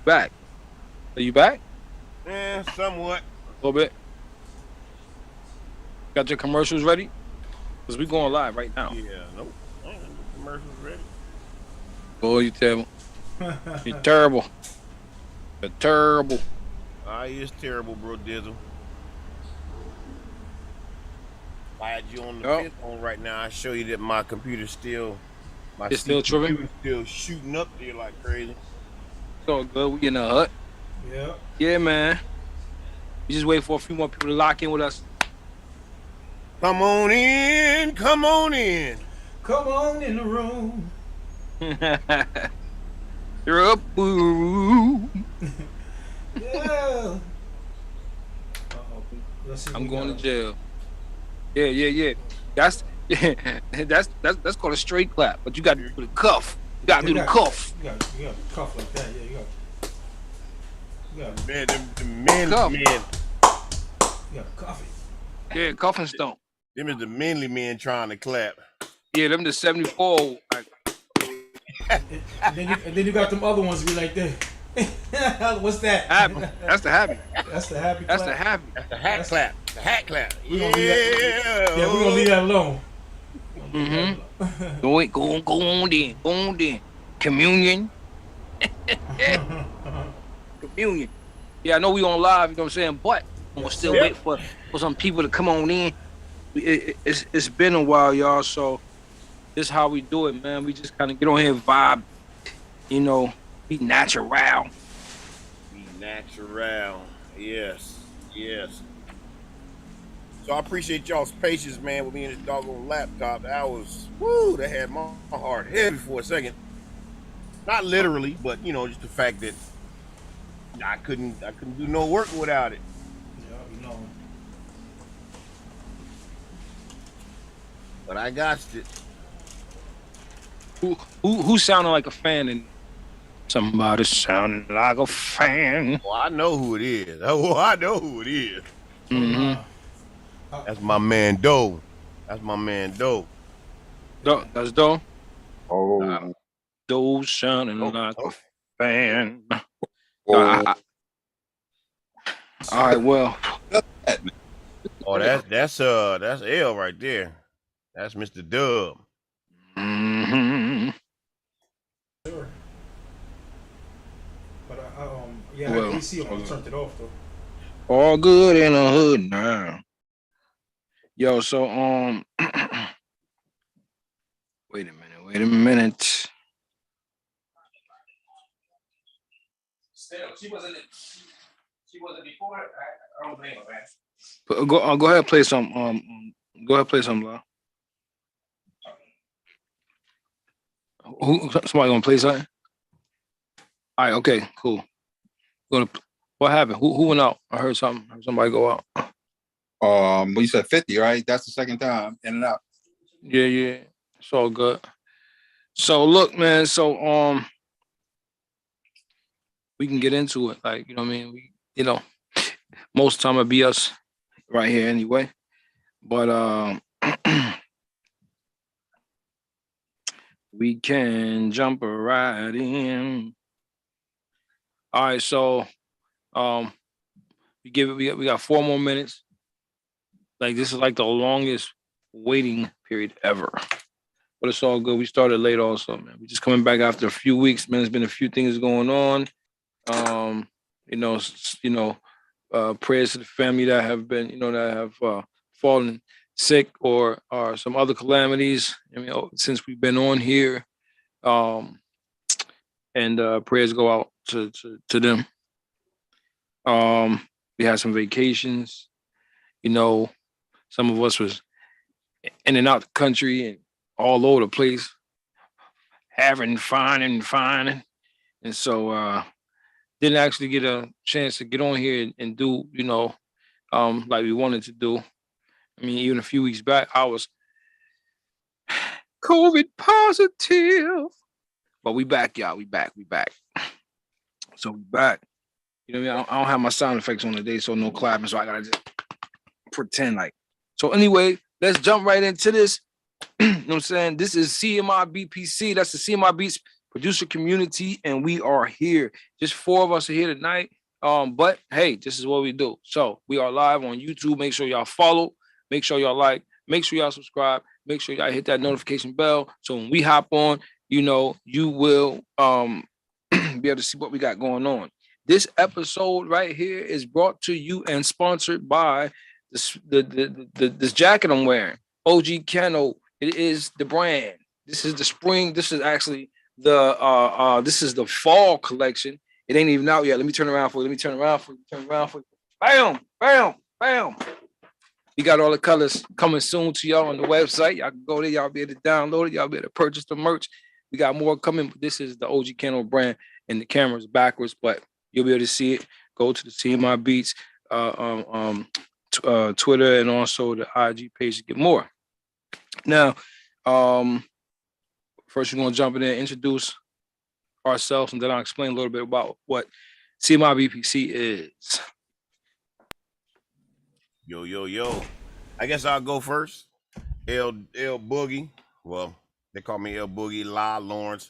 back. Are you back? Somewhat. A little bit. Got your commercials ready? Because we going live right now. Yeah, nope. Commercials ready. Boy, you terrible. You're terrible. You're terrible. He is terrible, bro, Dizzle. If I had you on the fifth phone right now, I show you that my computer's still, it's still tripping. Still shooting up there like crazy. So good. We in the hut. Yeah. Yeah, man. We just wait for a few more people to lock in with us. Come on in. Come on in. Come on in the room. You're up. Yeah. I'm going to jail. Yeah. That's that's called a straight clap. But you got to do the cuff. You got to do the cuff. You got to cuff like that. Yeah, you got. Man, the men. You got to cuff it. Yeah, cuffing stone. Them is the manly men trying to clap. Yeah, them the 74. and then you got them other ones be like that. What's that? Happy. That's the happy. That's the happy. That's clap. the happy. That's the hat clap. The hat clap. We're gonna leave that alone. Go on then. Communion. Communion. Yeah, I know we on live, you know what I'm saying? But I'm gonna still wait for some people to come on in. It's been a while, y'all, so this is how we do it, man. We just kind of get on here, vibe, you know, be natural. Be natural. Yes. So I appreciate y'all's patience, man, with me and this doggone laptop. That had my heart heavy for a second. Not literally, but just the fact that I couldn't do no work without it. Yeah, you know. But I got it. Who sounded like a fan and somebody sounding like a fan? Oh, I know who it is. Mm-hmm. That's my man Doe. That's Doe. Oh. Doe sounding like a fan. Oh. All right, well. Oh, that's L right there. That's Mr. Dub. Mm-hmm. Sure. But I had AC on. I turned it off though. All good in the hood now. Yo, so wait a minute. She wasn't before. I don't blame her, man. Go ahead, play some. Go ahead, play some, Lyle. Somebody gonna play something? All right, okay, cool. What happened? Who went out? I heard something. Somebody go out. Well, you said 50, right? That's the second time in and out. Yeah. It's all good. So look, man. So we can get into it. Like, you know what I mean? Most of the time it'll be us right here anyway. But we can jump right in. All right, so we got 4 more minutes. Like, this is like the longest waiting period ever. But it's all good. We started late also, man. We just coming back after a few weeks, man. There's been a few things going on. Prayers to the family that have been, that have fallen sick or some other calamities. Since we've been on here. And prayers go out to them. We had some vacations. Some of us was in and out the country and all over the place, having fun. And so didn't actually get a chance to get on here and do, like we wanted to do. I mean, even a few weeks back, I was COVID positive. But we back, y'all. We back. So we back. You know what I mean? I don't have my sound effects on today, so no clapping. So I gotta just pretend like. So anyway, let's jump right into this. You know what I'm saying? This is CMIBPC. That's the CMI producer community, and we are here. Just 4 of us are here tonight. But hey, this is what we do. So we are live on YouTube. Make sure y'all follow. Make sure y'all like. Make sure y'all subscribe. Make sure y'all hit that notification bell. So when we hop on, you will be able to see what we got going on. This episode right here is brought to you and sponsored by this jacket I'm wearing. OG Kennel. It is the brand. This is the spring. This is actually this is the fall collection. It ain't even out yet. Let me turn around for you. Turn around for you. Bam, bam, bam. We got all the colors coming soon to y'all on the website. Y'all can go there. Y'all be able to download it. Y'all be able to purchase the merch. We got more coming. But this is the OG Kennel brand, and the camera's backwards, but you'll be able to see it. Go to the CMI Beats Twitter and also the IG page to get more. Now, first we're gonna jump in there, introduce ourselves, and then I'll explain a little bit about what CMIBPC is. Yo. I guess I'll go first. L Boogie. Well, they call me L Boogie, La Lawrence.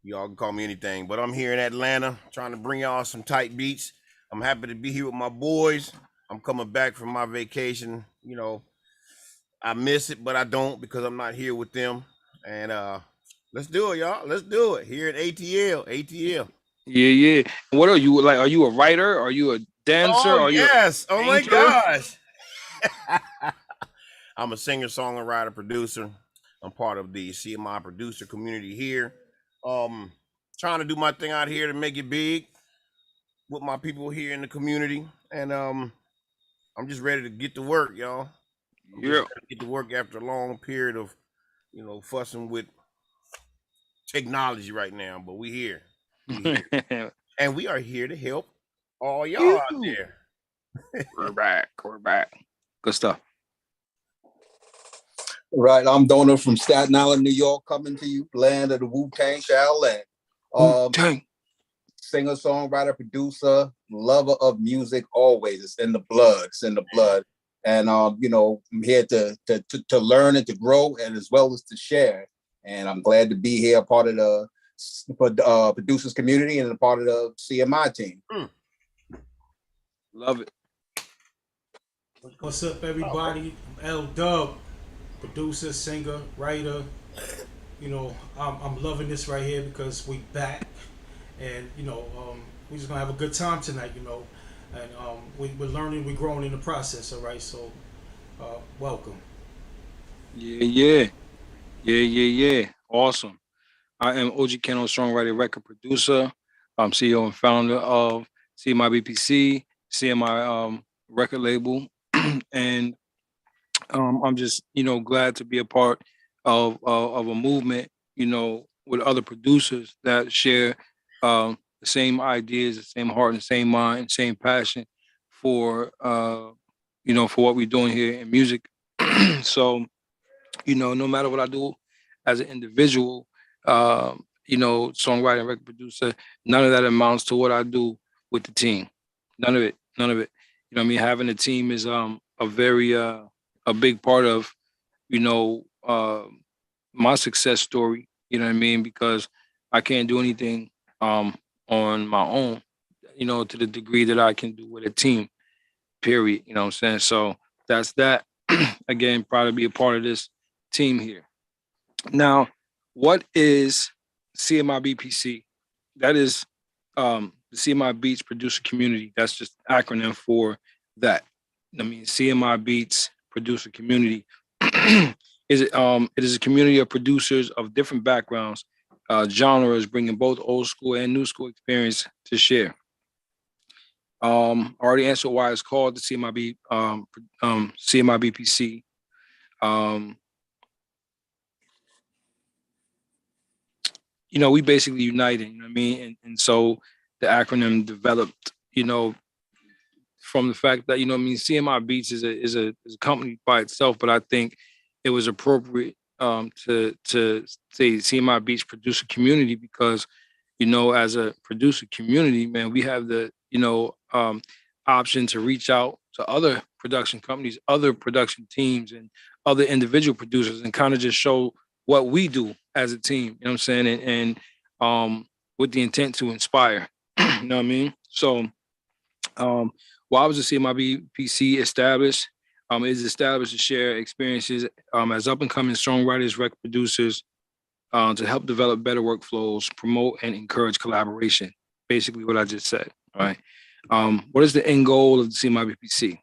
Y'all can call me anything, but I'm here in Atlanta trying to bring y'all some tight beats. I'm happy to be here with my boys. I'm coming back from my vacation. I miss it, but I don't because I'm not here with them. And let's do it, y'all. Let's do it here at ATL. Yeah. What are you like? Are you a writer? Are you a dancer? Oh, are yes. You oh my gosh. I'm a singer, songwriter, producer. I'm part of the CMI producer community here. Trying to do my thing out here to make it big with my people here in the community. And I'm just ready to get to work, y'all. Get to work after a long period of, fussing with technology right now. But we here. And we are here to help all y'all out there. We're back. Good stuff. Right, I'm Donor from Staten Island, New York, coming to you, land of the Wu-Tang Shaolin. Singer, songwriter, producer, lover of music, always. It's in the blood. And I'm here to learn and to grow, and as well as to share. And I'm glad to be here, part of the producers community and a part of the CMI team. Love it. What's up, everybody? I'm L Dub, producer, singer, writer. I'm loving this right here because we back, and we're just gonna have a good time tonight. And we're learning, we're growing in the process. All right, so welcome. Yeah. Awesome. I am OG Kennel, songwriter, record producer. I'm CEO and founder of CMIBPC, CMI record label, and I'm just glad to be a part of a movement, with other producers that share the same ideas, the same heart, and same mind, same passion for for what we're doing here in music. So, no matter what I do as an individual, songwriter, record producer, none of that amounts to what I do with the team. None of it. Having a team is a very a big part of my success story. Because I can't do anything on my own, to the degree that I can do with a team. Period. You know what I'm saying? So that's that. Again, proud to be a part of this team here. Now, what is CMIBPC? That is the CMI Beats Producer Community. That's just an acronym for that. CMI Beats Producer Community. It is a community of producers of different backgrounds, genres, bringing both old school and new school experience to share. I already answered why it's called the CMIBPC. We basically united, and so the acronym developed, from the fact that, CMI Beats is a company by itself, but I think it was appropriate to say CMI Beats Producer Community because, as a producer community, man, we have the, option to reach out to other production companies, other production teams, and other individual producers and kind of just show what we do as a team, you know what I'm saying? And with the intent to inspire. You know what I mean? So um, why was the CMIBPC established? It is established to share experiences as up and coming songwriters, record producers, to help develop better workflows, promote and encourage collaboration. Basically, what I just said. All right. What is the end goal of the CMIBPC?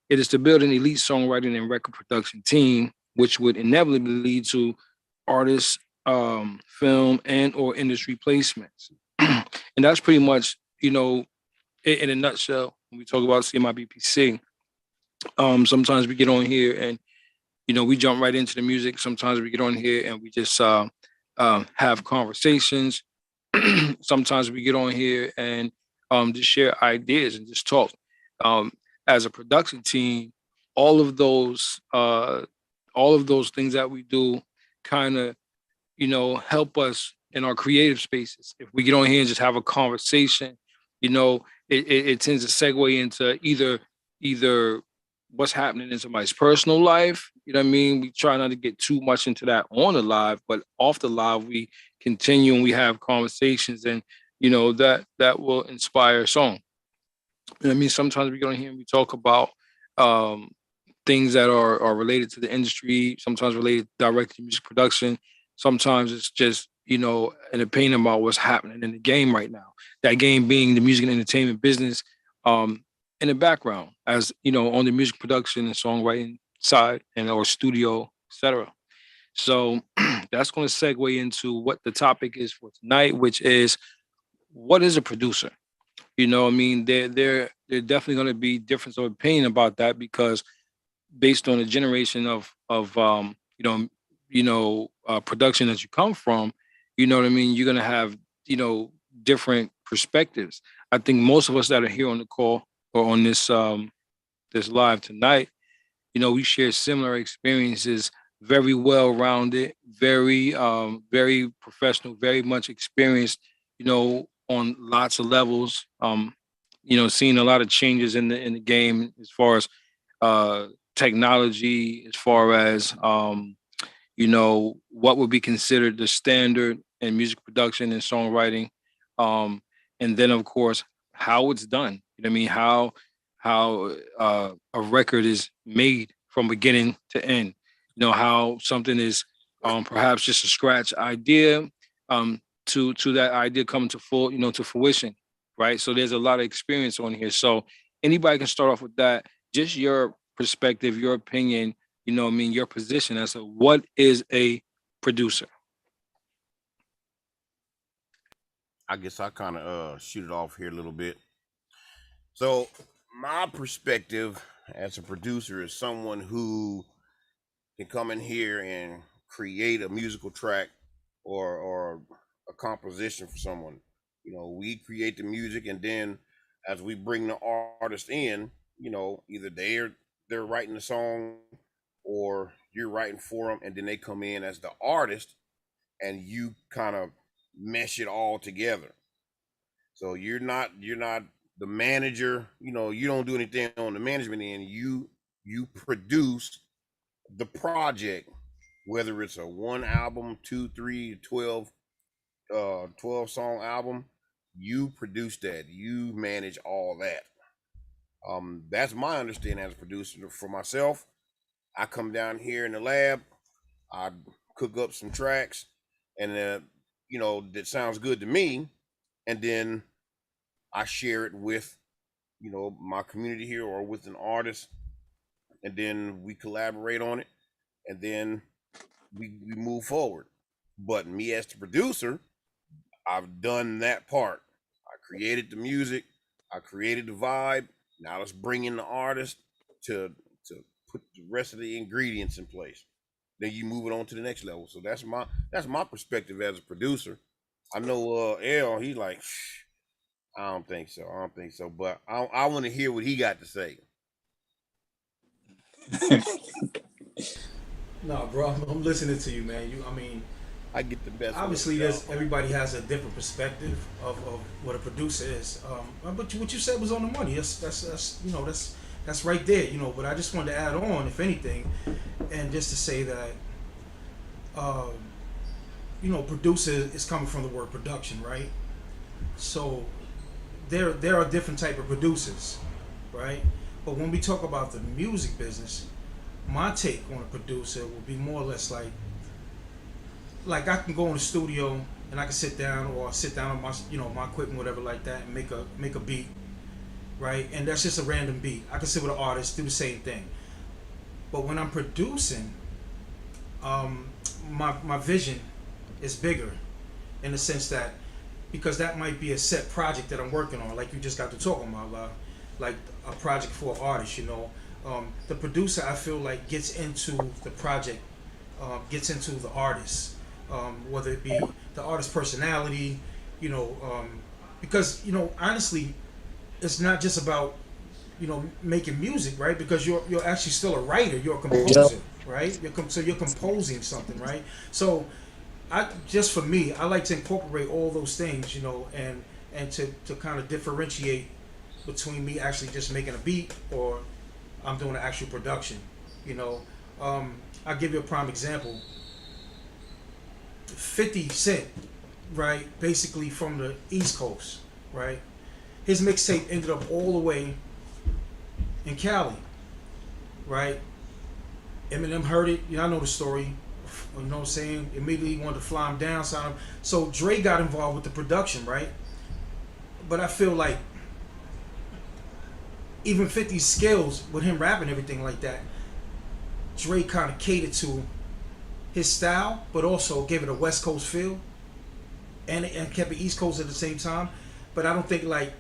It is to build an elite songwriting and record production team, which would inevitably lead to artists, film, and or industry placements. And that's pretty much, in a nutshell, when we talk about CMIBPC. Sometimes we get on here and we jump right into the music. Sometimes we get on here and we just have conversations. Sometimes we get on here and just share ideas and just talk. Um, as a production team, all of those things that we do kind of help us in our creative spaces. If we get on here and just have a conversation, it tends to segue into either what's happening in somebody's personal life. You know what I mean? We try not to get too much into that on the live, but off the live, we continue and we have conversations, and that will inspire a song. You know what I mean? Sometimes we get on here and we talk about um, things that are related to the industry, sometimes related directly to music production. Sometimes it's just, an opinion about what's happening in the game right now. That game being the music and entertainment business, in the background, as on the music production and songwriting side and or studio, etc. So that's going to segue into what the topic is for tonight, which is, what is a producer? I mean, there definitely going to be difference of opinion about that, because based on the generation of production that you come from, you know what I mean, you're going to have different perspectives. I think most of us that are here on the call or on this live tonight, we share similar experiences, very well rounded, very professional, very much experienced, on lots of levels. Seeing a lot of changes in the game as far as technology, as far as what would be considered the standard in music production and songwriting, and then of course how it's done. You know what I mean? How a record is made from beginning to end. How something is perhaps just a scratch idea, to that idea coming to full, to fruition, right? So there's a lot of experience on here. So anybody can start off with that. Just your perspective, your opinion, what I mean, your position as to what is a producer. I guess I kind of shoot it off here a little bit. So my perspective as a producer is someone who can come in here and create a musical track or a composition for someone. We create the music, and then as we bring the artist in, either they're writing the song or you're writing for them, and then they come in as the artist and you kind of mesh it all together. So you're not the manager, you don't do anything on the management end. You produce the project, whether it's a one album, two, three, 12 song album. You produce that, you manage all that. That's my understanding as a producer. For myself, I come down here in the lab, I cook up some tracks, and that sounds good to me, and then I share it with my community here or with an artist, and then we collaborate on it, and then we move forward. But me as the producer, I've done that part. I created the music, I created the vibe. Now let's bring in the artist to put the rest of the ingredients in place. Then you move it on to the next level. So that's my perspective as a producer. I know L, he's like, I don't think so. I don't think so. But I want to hear what he got to say. No, bro, I'm listening to you, man. I mean, I get the best. obviously, there's everybody has a different perspective of what a producer is. But what you said was on the money. That's right there. But I just wanted to add on, if anything, and just to say that, producer is coming from the word production, right? So there are different type of producers, right? But when we talk about the music business, my take on a producer would be more or less like I can go in the studio and I can sit down on my my equipment, whatever like that, and make a beat, right? And that's just a random beat. I can sit with an artist, do the same thing. But when I'm producing, my vision is bigger, in the sense that, because that might be a set project that I'm working on, like you just got to talking about, like a project for an artist. The producer, I feel like, gets into the project, gets into the artist, whether it be the artist's personality, because honestly, it's not just about making music, right? Because you're actually still a writer, you're a composer, right? So you're composing something, right? So for me, I like to incorporate all those things, and to kind of differentiate between me actually just making a beat or I'm doing an actual production. I'll give you a prime example. 50 Cent, right? Basically from the East Coast, right? His mixtape ended up all the way in Cali, right? Eminem heard it. I know the story. You know what I'm saying? Immediately wanted to fly him down. So Dre got involved with the production, right? But I feel like even 50's skills with him rapping everything like that, Dre kind of catered to his style, but also gave it a West Coast feel, and kept it East Coast at the same time. But I don't think, like,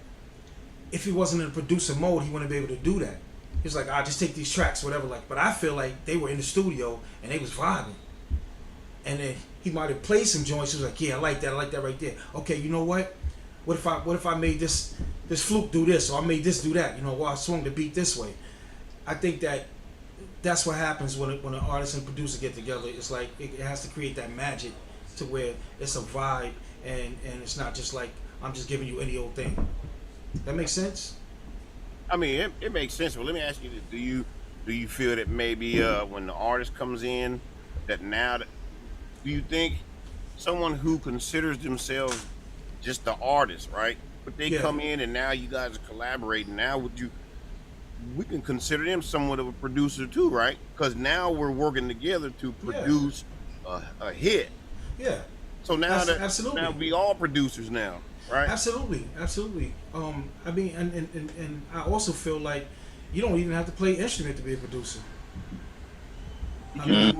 if he wasn't in producer mode, he wouldn't be able to do that. He was like, "I just take these tracks, whatever." Like, but I feel like they were in the studio and they was vibing, and then he might have played some joints. He was like, "Yeah, I like that right there." Okay, you know what? What if I made this flute do this, or I made this do that? Or I swung the beat this way. I think that's what happens when an artist and producer get together. It's like it has to create that magic to where it's a vibe, and it's not just like I'm just giving you any old thing. That makes sense? I mean, it makes sense. But let me ask you this: do you feel that maybe when the artist comes in, that now, do you think someone who considers themselves just the artist, right? But they come in and now you guys are collaborating. Now we can consider them somewhat of a producer too, right? Because now we're working together to produce a hit. Yeah. So now absolutely. now we all producers now, right? Absolutely. I mean, and I also feel like you don't even have to play instrument to be a producer. I mean,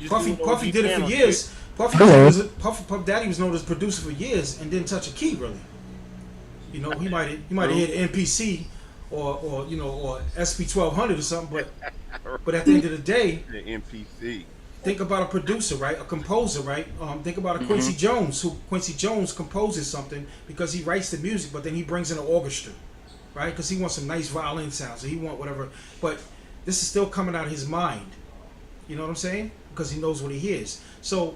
Puffy did it for years. Puff Daddy was known as producer for years and didn't touch a key really. He might have hit MPC or SP1200 or something, but at the end of the day, the MPC. Think about a producer, right? A composer, right? Think about a Quincy Jones. Quincy Jones composes something because he writes the music, but then he brings in an orchestra, right? Because he wants some nice violin sounds, or he want whatever. But this is still coming out of his mind. You know what I'm saying? Because he knows what he hears. So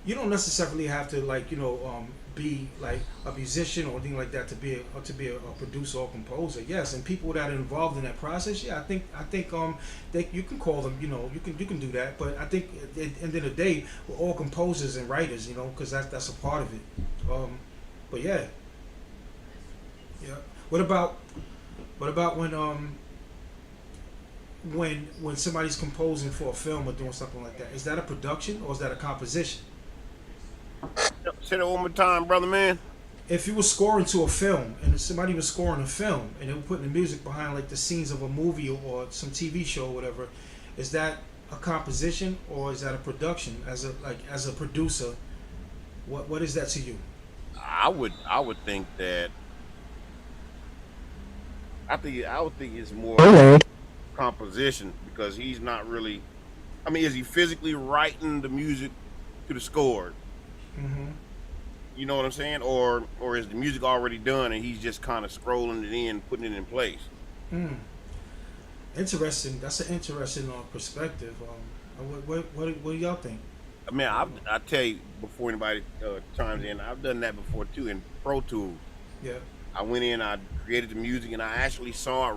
you don't necessarily have to be like a musician or anything like that to be a producer or composer. Yes, and people that are involved in that process, I think you can call them, you can do that. But I think at the end of the day, we're all composers and writers, because that's a part of it. But yeah. What about when somebody's composing for a film or doing something like that? Is that a production or is that a composition? Say that one more time, brother man. If you were scoring to a film and somebody was scoring a film and they were putting the music behind like the scenes of a movie or some TV show or whatever, is that a composition or is that a production? As a producer, what is that to you? I would think that I would think it's more composition, because he's not really. I mean, is he physically writing the music to the score? Mm-hmm. You know what I'm saying? Or is the music already done and he's just kind of scrolling it in, putting it in place? Interesting. That's an interesting perspective. What do y'all think? I mean, I tell you, before anybody chimes in, I've done that before too in Pro Tools. Yeah. I went in, I created the music, and I actually saw it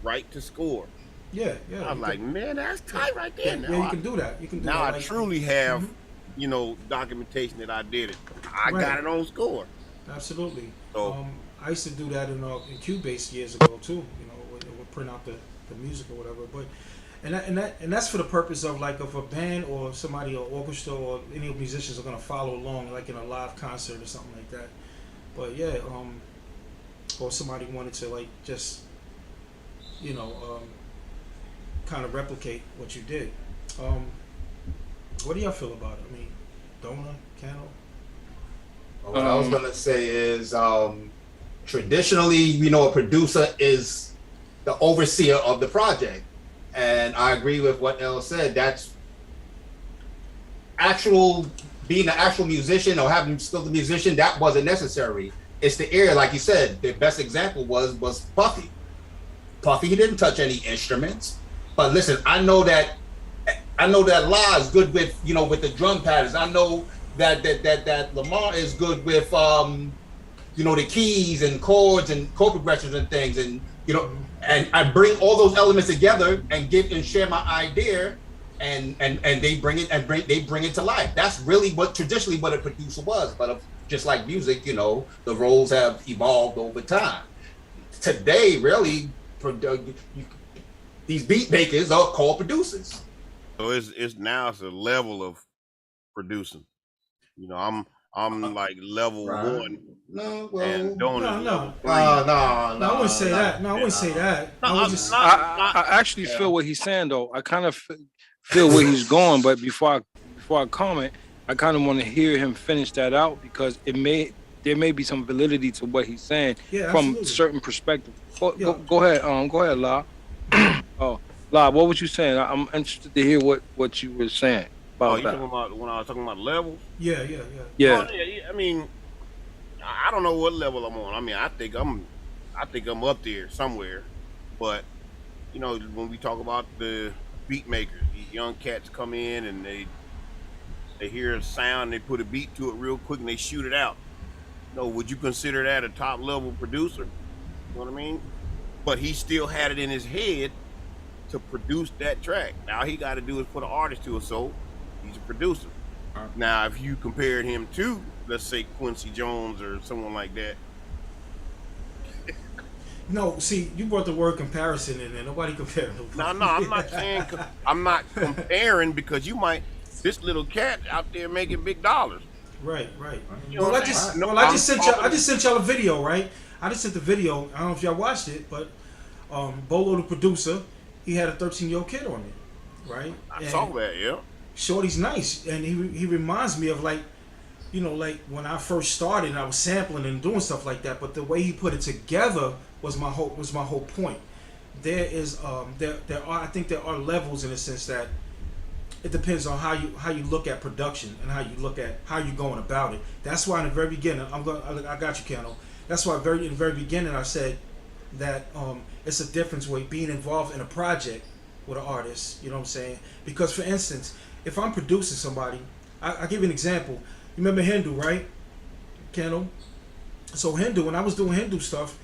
right to score. Yeah. I was like, man, that's tight right there. Yeah, you can do that. You can do now that. I truly have, documentation that I did it. I Right. got it on score. Absolutely. So I used to do that in Cubase years ago too. Would print out the music or whatever. But and that's for the purpose of like if a band or somebody or orchestra or any musicians are gonna follow along like in a live concert or something like that. But yeah, or somebody wanted to like just you know kind of replicate what you did. What do y'all feel about it? I mean, Dona, Cano? What I was gonna say is, traditionally, a producer is the overseer of the project, and I agree with what Elle said. That's being an actual musician or having skilled a musician. That wasn't necessary. It's the ear, like you said. The best example was Puffy. Puffy, he didn't touch any instruments, but listen, I know that La is good with with the drum patterns. I know that Lamar is good with the keys and chords and chord progressions and things, and and I bring all those elements together and share my idea, and they bring it to life. That's really what traditionally what a producer was, but just like music, the roles have evolved over time. Today, really, these beat makers are called producers. So it's now it's a level of producing. I'm like level one. No, well, and Dona's no. level 3. No, I wouldn't say that. No, I wouldn't say that. I would just. I actually feel what he's saying though. I kind of feel where he's going, but before I comment, I kind of want to hear him finish that out because there may be some validity to what he's saying from absolutely. certain perspective. Go ahead, La. Oh, La, what was you saying? I'm interested to hear what you were saying about you that. talking about when I was talking about levels? Yeah. Oh, yeah. I mean, I don't know what level I'm on. I mean, I think I'm up there somewhere. But when we talk about the beat makers, these young cats come in and they hear a sound, they put a beat to it real quick, and they shoot it out. Would you consider that a top level producer? You know what I mean? But he still had it in his head to produce that track. Now he got to do is put an artist to it, so he's a producer. Now, if you compared him to, let's say, Quincy Jones or someone like that. No, see, you brought the word comparison in there. Nobody compared. No, I'm not saying I'm not comparing because this little cat out there making big dollars. Right. Well, I just sent y'all a video, right? I just sent the video. I don't know if y'all watched it, but Bolo, the producer, he had a 13-year-old kid on it, right? I saw that, yeah. Shorty's nice, and he reminds me of like when I first started, and I was sampling and doing stuff like that. But the way he put it together was my whole point. There are levels in the sense that it depends on how you look at production and how you look at how you're going about it. That's why in the very beginning, I got you, Kano. That's why in the very beginning I said that it's a difference with being involved in a project with an artist. You know what I'm saying? Because for instance, if I'm producing somebody, I'll give you an example. You remember Hindu, right? Kano? So Hindu, when I was doing Hindu stuff,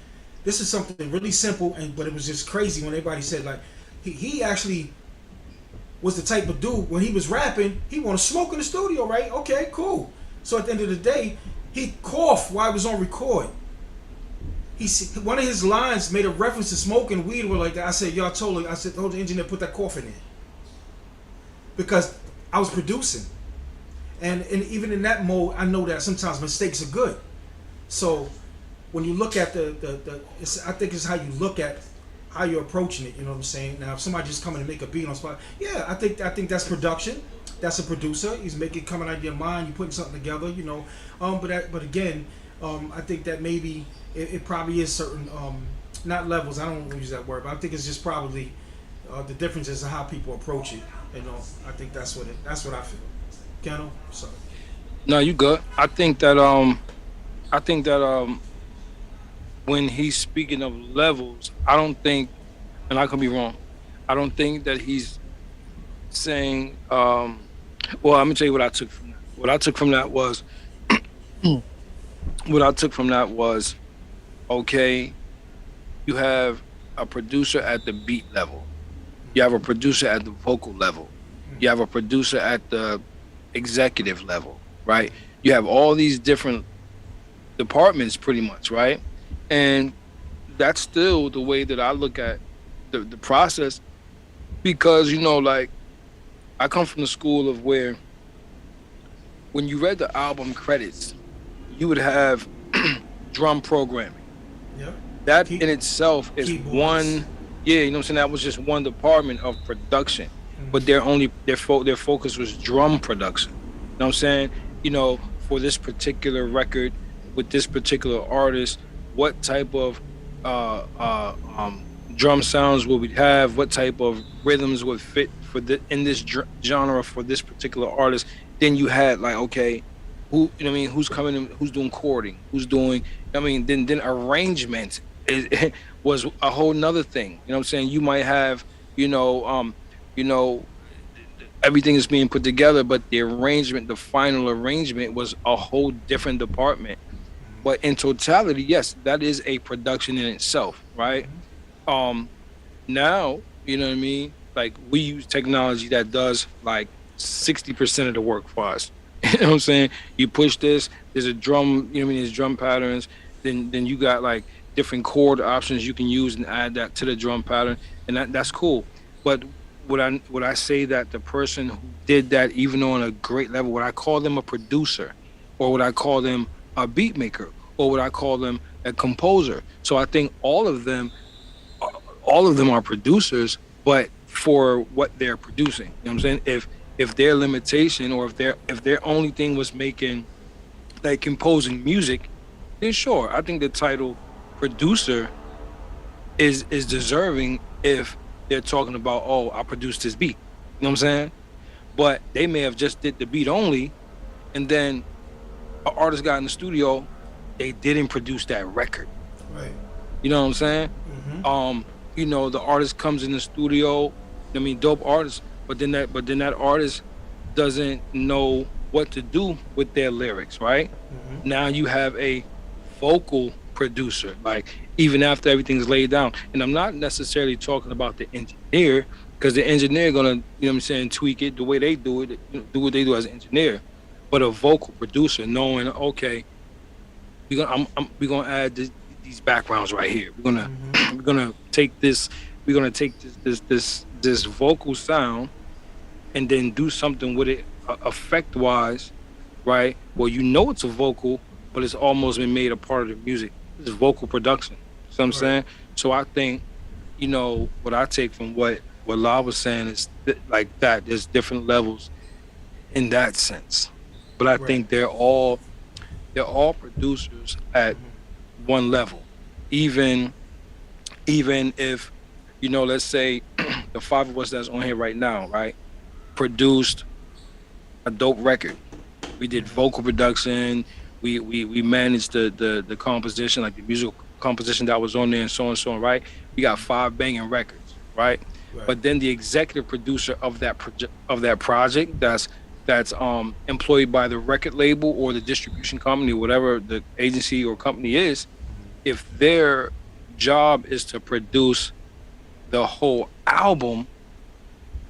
this is something really simple, but it was just crazy when everybody said like he actually was the type of dude when he was rapping, he want to smoke in the studio, right? Okay, cool. So at the end of the day, he coughed while he was on record. One of his lines made a reference to smoking weed or like that. I said, y'all totally. I said, hold the engineer, put that cough in there, because I was producing, and even in that mode, I know that sometimes mistakes are good. So when you look at I think it's how you look at how you're approaching it. You know what I'm saying? Now, if somebody just coming to make a beat on spot, yeah, I think that's production. That's a producer. He's coming out of your mind. You're putting something together. But again, I think that maybe it probably is certain not levels. I don't want to use that word, but I think it's just probably the differences in how people approach it. I think that's what I feel. Kano, sorry. No, you good. I think that when he's speaking of levels, I don't think, and I could be wrong, I don't think that he's saying, well, I'm gonna tell you what I took from that. What I took from that was, okay, you have a producer at the beat level. You have a producer at the vocal level. You have a producer at the executive level, right? You have all these different departments pretty much, right? And that's still the way that I look at the process because, like I come from the school of where when you read the album credits, you would have drum programming. Yeah. That Key, in itself is keyboards. one, yeah, you know what I'm saying? That was just one department of production, but Mm-hmm. their focus was drum production. You know what I'm saying? For this particular record with this particular artist, what type of uh uh um drum sounds would we have? What type of rhythms would fit for the in this genre for this particular artist? Then you had like, okay, who you know what I mean? Who's coming in? Who's doing chording? Who's doing? I mean, then arrangement is, was a whole nother thing. You know what I'm saying? You might have, you know, you know, everything is being put together, but the arrangement, the final arrangement was a whole different department. But in totality, yes, that is a production in itself, right? Um, Now, you know what I mean? Like we use technology that does like 60% of the work for us. You know what I'm saying? You push this, there's a drum, you know what I mean? There's drum patterns. Then you got like different chord options you can use and add that to the drum pattern. And that's cool. But would I say that the person who did that, even on a great level, would I call them a producer? Or would I call them a beat maker? Or would I call them a composer? So I think all of them are producers, but for what they're producing. You know what I'm saying? If their limitation or if their only thing was making like composing music, then sure, I think the title producer is deserving if they're talking about, oh, I produced this beat. You know what I'm saying? But they may have just did the beat only, and then an artist got in the studio, they didn't produce that record. Right. You know what I'm saying? Mm-hmm. The artist comes in the studio, I mean, dope artist, but then that artist doesn't know what to do with their lyrics, right? Mm-hmm. Now you have a vocal producer, like even after everything's laid down. And I'm not necessarily talking about the engineer, because the engineer gonna, you know what I'm saying, tweak it the way they do it, do what they do as an engineer. But a vocal producer knowing, okay, we're gonna add these backgrounds right here. We're gonna Mm-hmm. we're gonna take this we're gonna take this vocal sound and then do something with it, effect wise, right? Well, it's a vocal, but it's almost been made a part of the music. This is vocal production. So I'm Right. saying. So I think, what I take from what La was saying is like that. There's different levels in that sense, but I Right. think they're all producers at Mm-hmm. one level, even even if, let's say the five of us that's on here right now, right, produced a dope record. We did vocal production. We managed the composition, like the musical composition that was on there, and so on and so on. Right, we got five banging records, right? Right. But then the executive producer of that project, that's employed by the record label or the distribution company, whatever the agency or company is, if their job is to produce the whole album,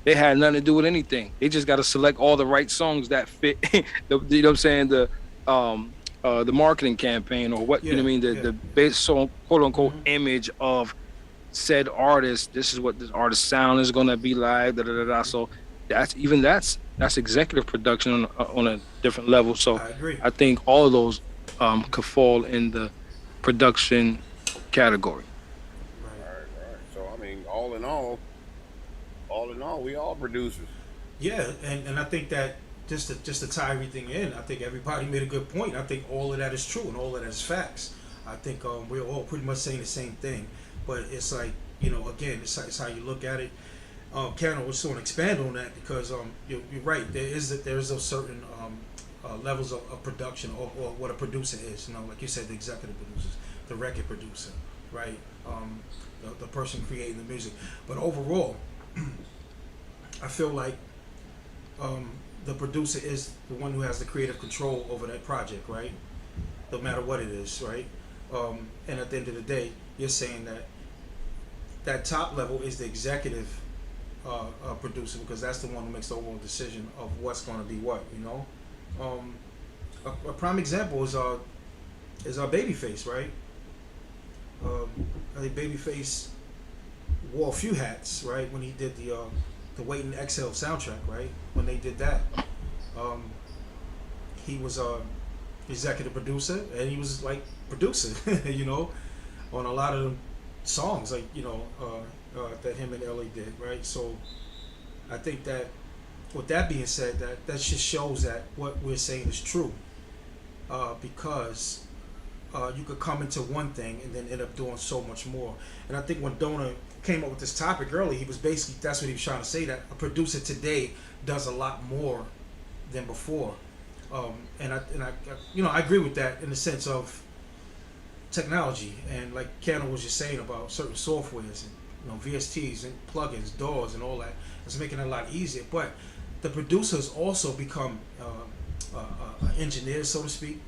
they had nothing to do with anything. They just got to select all the right songs that fit. You know what I'm saying? The marketing campaign, or what, you know Yeah. what I mean? The Yeah. the base, so quote unquote, Mm-hmm. image of said artist. This is what this artist sound is gonna be like. Da, da, da, da. So that's executive production on a different level. So I agree. I think all of those could fall in the production category. Right. Right. So I mean, all in all, we all producers. Yeah, and I think that just to tie everything in, I think everybody made a good point. I think all of that is true and all of that is facts. I think we're all pretty much saying the same thing, but it's like, again, it's how you look at it. Karen, I was going to expand on that because you're right. There is a certain levels of production, or what a producer is. Like you said, the executive producers, the record producer, right? The person creating the music. But overall, I feel like the producer is the one who has the creative control over that project, right? No matter what it is, right? And at the end of the day, you're saying that that top level is the executive producer, because that's the one who makes the overall decision of what's going to be what. A prime example is our Babyface, right? I think Babyface wore a few hats, right, when he did the Wait and Exhale soundtrack, right? When they did that, he was executive producer, and he was like producer, on a lot of the songs, like that him and Ellie did, right? So I think that, with that being said, that just shows that what we're saying is true, because you could come into one thing and then end up doing so much more. And I think when Dona came up with this topic early, he was basically, that's what he was trying to say, that a producer today does a lot more than before. And I agree with that in the sense of technology, and like Canon was just saying about certain softwares and VSTs and plugins, DAWs, and all that. It's making it a lot easier. But the producers also become engineers, so to speak,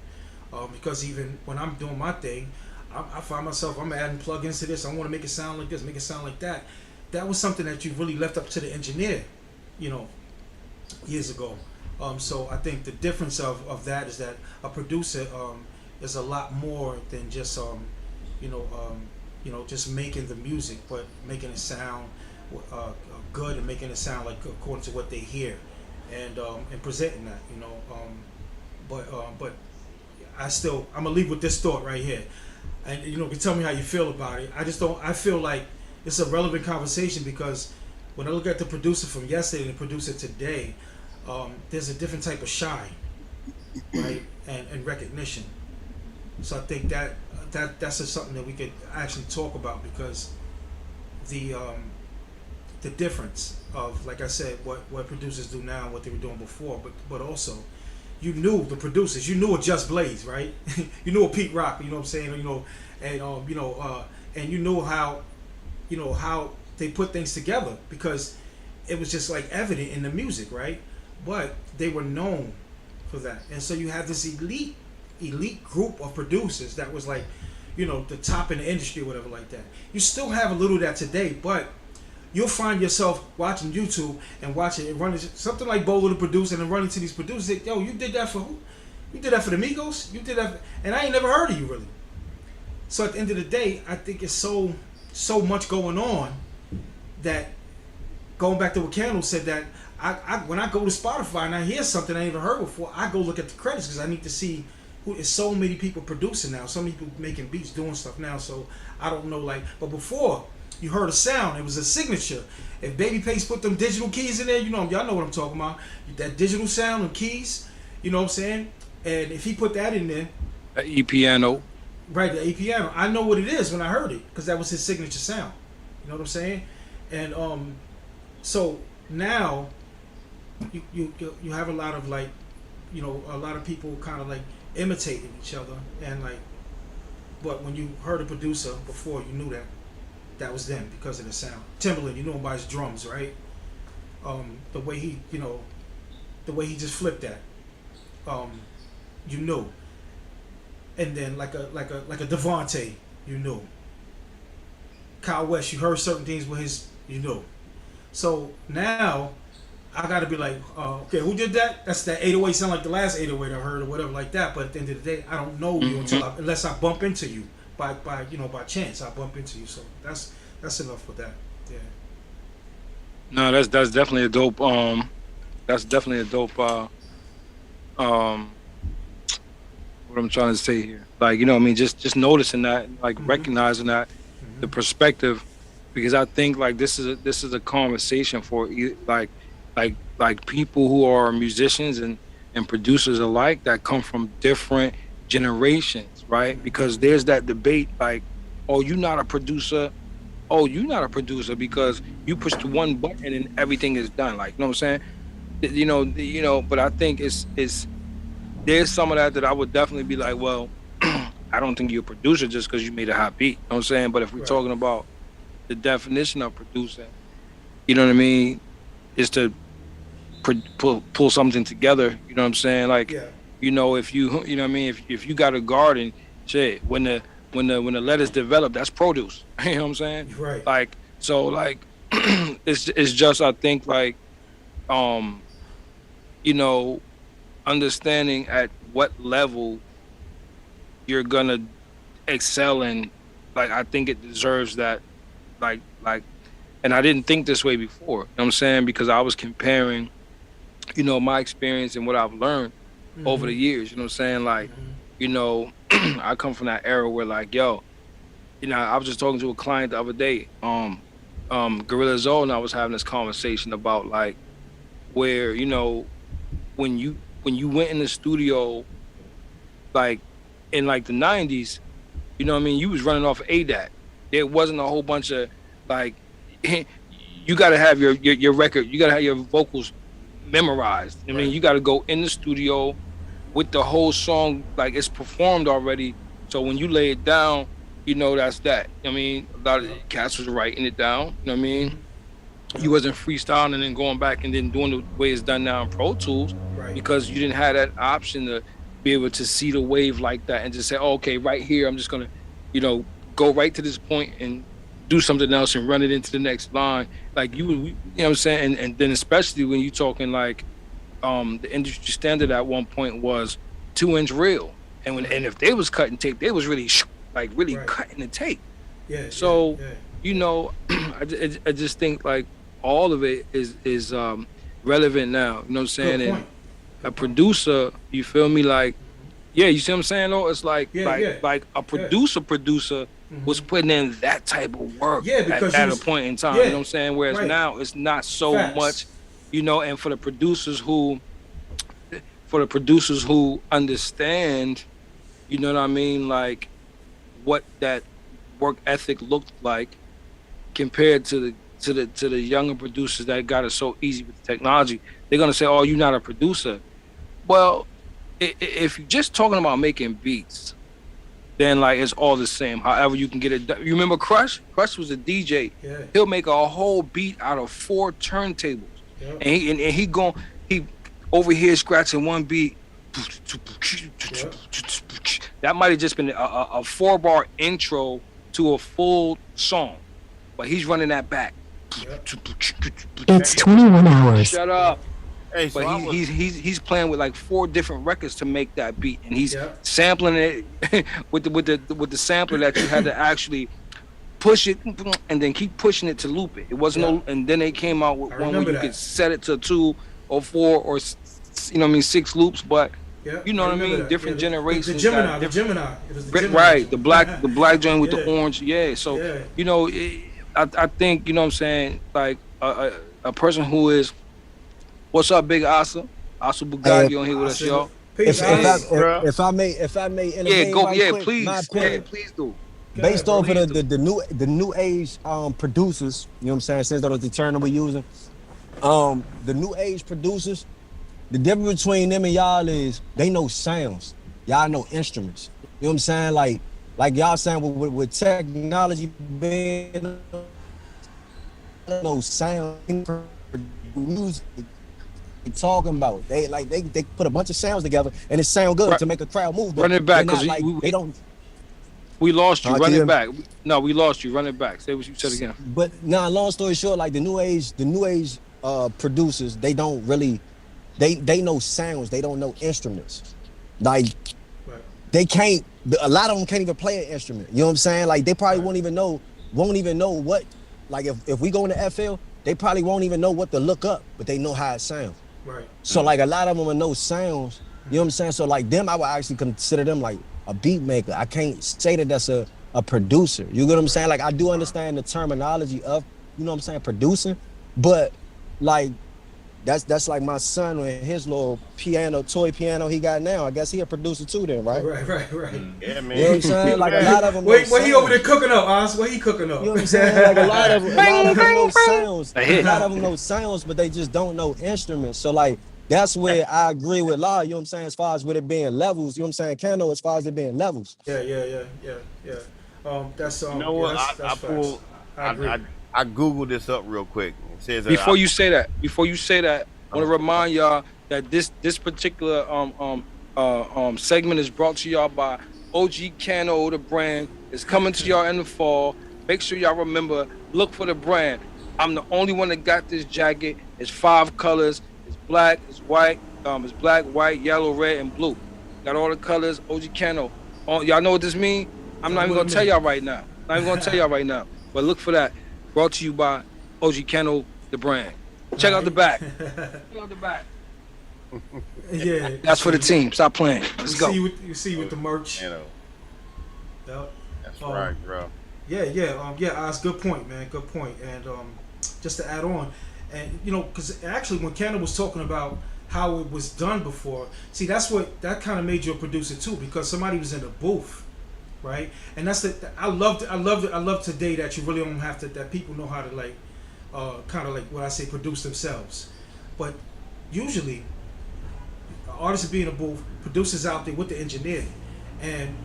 because even when I'm doing my thing, I find myself, I'm adding plugins to this. I want to make it sound like this, make it sound like that. That was something that you really left up to the engineer, years ago. So I think the difference of that is that a producer is a lot more than just just making the music, but making it sound good and making it sound like according to what they hear, and presenting that, but I'm gonna leave with this thought right here, and you can tell me how you feel about it. I feel like it's a relevant conversation, because when I look at the producer from yesterday and the producer today, there's a different type of shine, right, and recognition. So I think that's just something that we could actually talk about, because the difference of, like I said, what producers do now and what they were doing before, but also, you knew the producers, you knew a Just Blaze, right? You knew a Pete Rock, you know what I'm saying, and you knew how they put things together, because it was just like evident in the music, right? But they were known for that, and so you have this elite group of producers that was like, the top in the industry or whatever like that. You still have a little of that today, but you'll find yourself watching YouTube and watching it, running something like Bolo the producer, and running to these producers. Like, yo, you did that for who? You did that for the Migos? You did that and I ain't never heard of you, really. So at the end of the day, I think it's so much going on that, going back to what Candle said, that I when I go to Spotify and I hear something I ain't even heard before, I go look at the credits, because I need to see who is. So many people producing now, so many people making beats, doing stuff now. So I don't know, but before, you heard a sound, it was a signature. If Babyface put them digital keys in there, y'all know what I'm talking about. That digital sound and keys, you know what I'm saying? And if he put that in there, E piano, right, the E piano, I know what it is when I heard it, because that was his signature sound. You know what I'm saying? And so now you have a lot of a lot of people kind of like imitating each other, and but when you heard a producer before, you knew that was them because of the sound. Timberland, you know him by his drums, right? The way he just flipped that, you knew. And then like a Devontae, you knew. Kyle West, you heard certain things with his, you knew. So now I gotta be like, okay, who did that? That's that 808, sound like the last 808 I heard or whatever like that. But at the end of the day, I don't know you unless I bump into you by chance. I bump into you. So that's enough for that. Yeah. No, that's definitely a dope. That's definitely a dope. What I'm trying to say here, just noticing that, recognizing that, the perspective, because I think this is a conversation for people who are musicians and producers alike, that come from different generations, right? Because there's that debate, oh, you're not a producer. Oh, you're not a producer because you push the one button and everything is done. You know what I'm saying? But I think it's there's some of that I would definitely be like, well, I don't think you're a producer just because you made a hot beat. You know what I'm saying? But if we're talking about the definition of producing, you know what I mean, is to pull something together. You know what I'm saying? If you know what I mean, if you got a garden, shit, when the lettuce develop, that's produce. You know what I'm saying? Right. it's just I think like um you know understanding at what level you're gonna excel in. Like I think it deserves that. Like, and I didn't think this way before. You know what I'm saying? Because I was comparing, my experience and what I've learned over the years. You know what I'm saying? Like, I come from that era where like, yo, I was just talking to a client the other day, Gorilla Zoe, and I was having this conversation about like where, when you went in the studio, like in like the 90s, you know what I mean? You was running off of ADAT. There wasn't a whole bunch of like, you got to have your record, you got to have your vocals memorized. I mean, you got to go in the studio with the whole song, like it's performed already. So when you lay it down, that's that. I mean, a lot of cats was writing it down. You know what I mean? You wasn't freestyling and then going back and then doing the way it's done now in Pro Tools, because you didn't have that option to be able to see the wave like that and just say, oh, okay, right here, I'm just gonna, go right to this point and do something else and run it into the next line. Like you know what I'm saying? And then especially when you're talking like the industry standard at one point was 2-inch reel. And if they was cutting tape, they was really cutting the tape. Yeah. So, I just think like all of it is relevant now. You know what I'm saying? And a producer, you feel me? Like, yeah, you see what I'm saying? Though it's like a producer was putting in that type of work at a point in time. You know what I'm saying? Whereas now it's not so much, and for the producers who understand, you know what I mean, like what that work ethic looked like compared to the younger producers that got it so easy with the technology, they're gonna say, "Oh, you're not a producer." Well, if you're just talking about making beats, then like it's all the same. However, you can get it done. You remember Crush? Crush was a DJ. Yeah. He'll make a whole beat out of 4 turntables, and he over here scratching one beat. That might have just been a 4-bar intro to a full song, but he's running that back. It's 21 hours. Shut up. Hey, so but he's playing with like 4 different records to make that beat, and he's sampling it with the sampler that you had to actually push it and then keep pushing it to loop it. It wasn't and then they came out with one where you could set it to 2 or 4 or 6 loops, but you know what I mean? Different generations. The Gemini. It was the Gemini. Right, the black joint with the orange. Yeah, so I think you know what I'm saying. Like a person who is, what's up, Big Asa Bugatti on here with us, y'all. If I may intervene, please do. Based off of the new age producers, you know what I'm saying, since that was the term that we're using, the new age producers, the difference between them and y'all is they know sounds. Y'all know instruments. You know what I'm saying? Like y'all saying with technology being no sound music talking about. They put a bunch of sounds together and it sound good to make a crowd move. Run it back because they don't. We lost you. Run it back. No, we lost you. Run it back. Say what you said again. But long story short, like the new age producers, they don't really. They know sounds. They don't know instruments. Like they can't. A lot of them can't even play an instrument. You know what I'm saying? Like they probably won't even know what. Like if we go into FL, they probably won't even know what to look up, but they know how it sounds. Right. So like a lot of them will know sounds. You know what I'm saying? So like them, I would actually consider them like a beat maker. I can't say that that's a producer. You get what I'm saying? Like I do understand the terminology of, you know what I'm saying, producing, but like that's like my son with his little toy piano he got now. I guess he a producer too then, right? Right. Yeah, man. You know what I'm saying? Like a lot of them. What he over there cooking up, Oz? What he cooking up? You know what I'm saying? Like a lot of them know sounds. A lot of them know sounds, but they just don't know instruments. So like that's where I agree with Law, you know what I'm saying, as far as with it being levels, you know what I'm saying, Kano, as far as it being levels. Yeah. That's you know what? I Googled this up real quick. It says before you say that, I want to remind y'all that this particular segment is brought to y'all by OG Kano, the brand. It's coming to y'all in the fall. Make sure y'all remember, look for the brand. I'm the only one that got this jacket. It's 5 colors. It's black, it's white, it's black, white, yellow, red, and blue. Got all the colors. OG Kano. Oh, y'all know what this means? I'm not even gonna tell y'all right now. Not even gonna tell y'all right now. But look for that. Brought to you by OG Kano, the brand. Check out the back. Check out the back. Yeah. That's for the team. Stop playing. Let's go. You see with the merch. You know. Yep. That's right, bro. Yeah. That's good point, man. Good point. And just to add on, and because actually when Cannon was talking about how it was done before, see, that kind of made you a producer too, because somebody was in the booth, right? And that's I love today that you really don't have to, that people know how to like, kind of like what I say, produce themselves. But usually, artists will be in a booth, producers out there with the engineer, and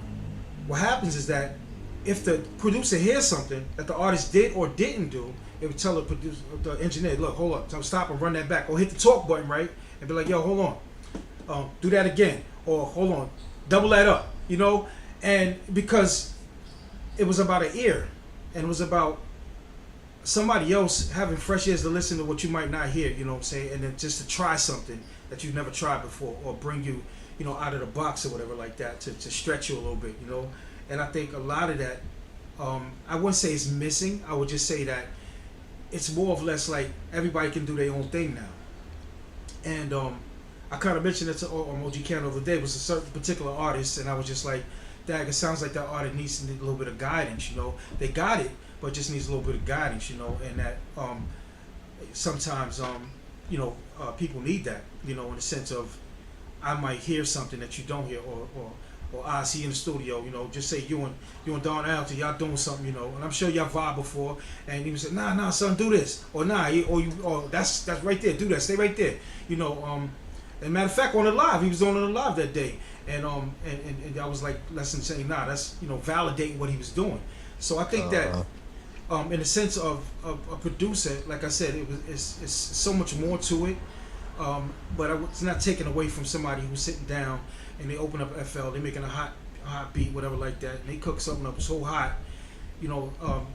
what happens is that if the producer hears something that the artist did or didn't do, it would tell the engineer, look, hold up, stop and run that back, or hit the talk button, right, and be like, yo, hold on, do that again, or hold on, double that up, and because it was about an ear, and it was about somebody else having fresh ears to listen to what you might not hear, you know what I'm saying, and then just to try something that you've never tried before, or bring you, out of the box or whatever like that, to stretch you a little bit, and I think a lot of that, I wouldn't say it's missing, I would just say that it's more or less like everybody can do their own thing now. And I kind of mentioned it to OG Can the other day. It was a certain particular artist, and I was just like, "Dag, it sounds like that artist needs a little bit of guidance. They got it, but just needs a little bit of guidance. And that sometimes people need that. In the sense of I might hear something that you don't hear, or I see in the studio, just say you and Don Alton, y'all doing something, and I'm sure y'all vibe before, and you say, nah, son, do this, or nah, or that's right there, do that, stay right there, and matter of fact, on the live, he was on the live that day, and I was like, listen, saying, nah, that's validating what he was doing. So I think that, in the sense of a producer, like I said, it's so much more to it, but it's not taken away from somebody who's sitting down and they open up FL, they're making a hot beat, whatever like that, and they cook something up so hot,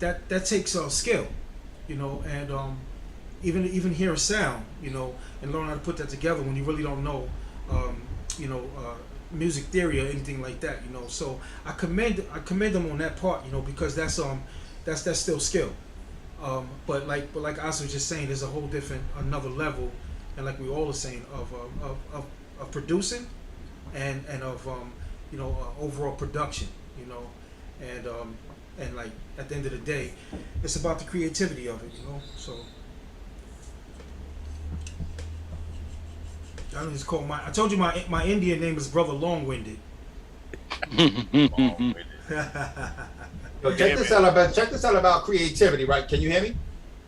that takes skill, and even hear a sound, and learn how to put that together when you really don't know, music theory or anything like that, So I commend them on that part, because that's still skill, but like Asa was just saying, there's a whole different another level, and like we all are saying of producing. And of overall production, and like at the end of the day, it's about the creativity of it, So I told you my Indian name is Brother Long-Winded. Long-winded. Yo, check this out about creativity, right? Can you hear me?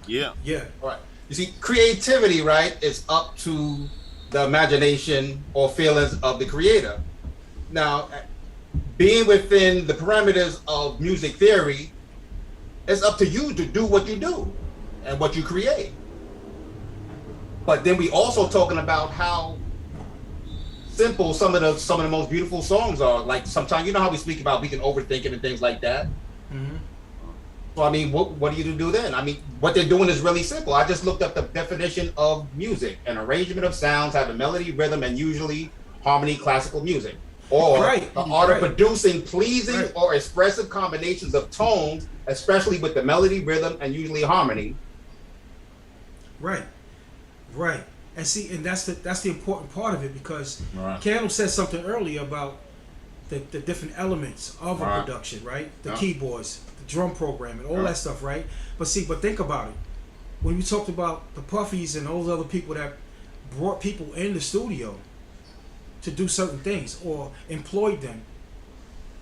Yeah. All right. You see, creativity, right, is up to the imagination or feelings of the creator. Now, being within the parameters of music theory, it's up to you to do what you do and what you create. But then we also talking about how simple some of the most beautiful songs are. Like sometimes, how we speak about we can overthink it and things like that. Mm-hmm. So I mean, what do you do then? I mean, what they're doing is really simple. I just looked up the definition of music: an arrangement of sounds having melody, rhythm, and usually harmony, classical music, or the art of producing pleasing or expressive combinations of tones, especially with the melody, rhythm, and usually harmony. Right. And see, and that's the important part of it, because Candle said something earlier about the different elements of a production, right? The keyboards, the drum programming, all that stuff, right? But think about it. When we talked about the Puffies and all those other people that brought people in the studio to do certain things or employed them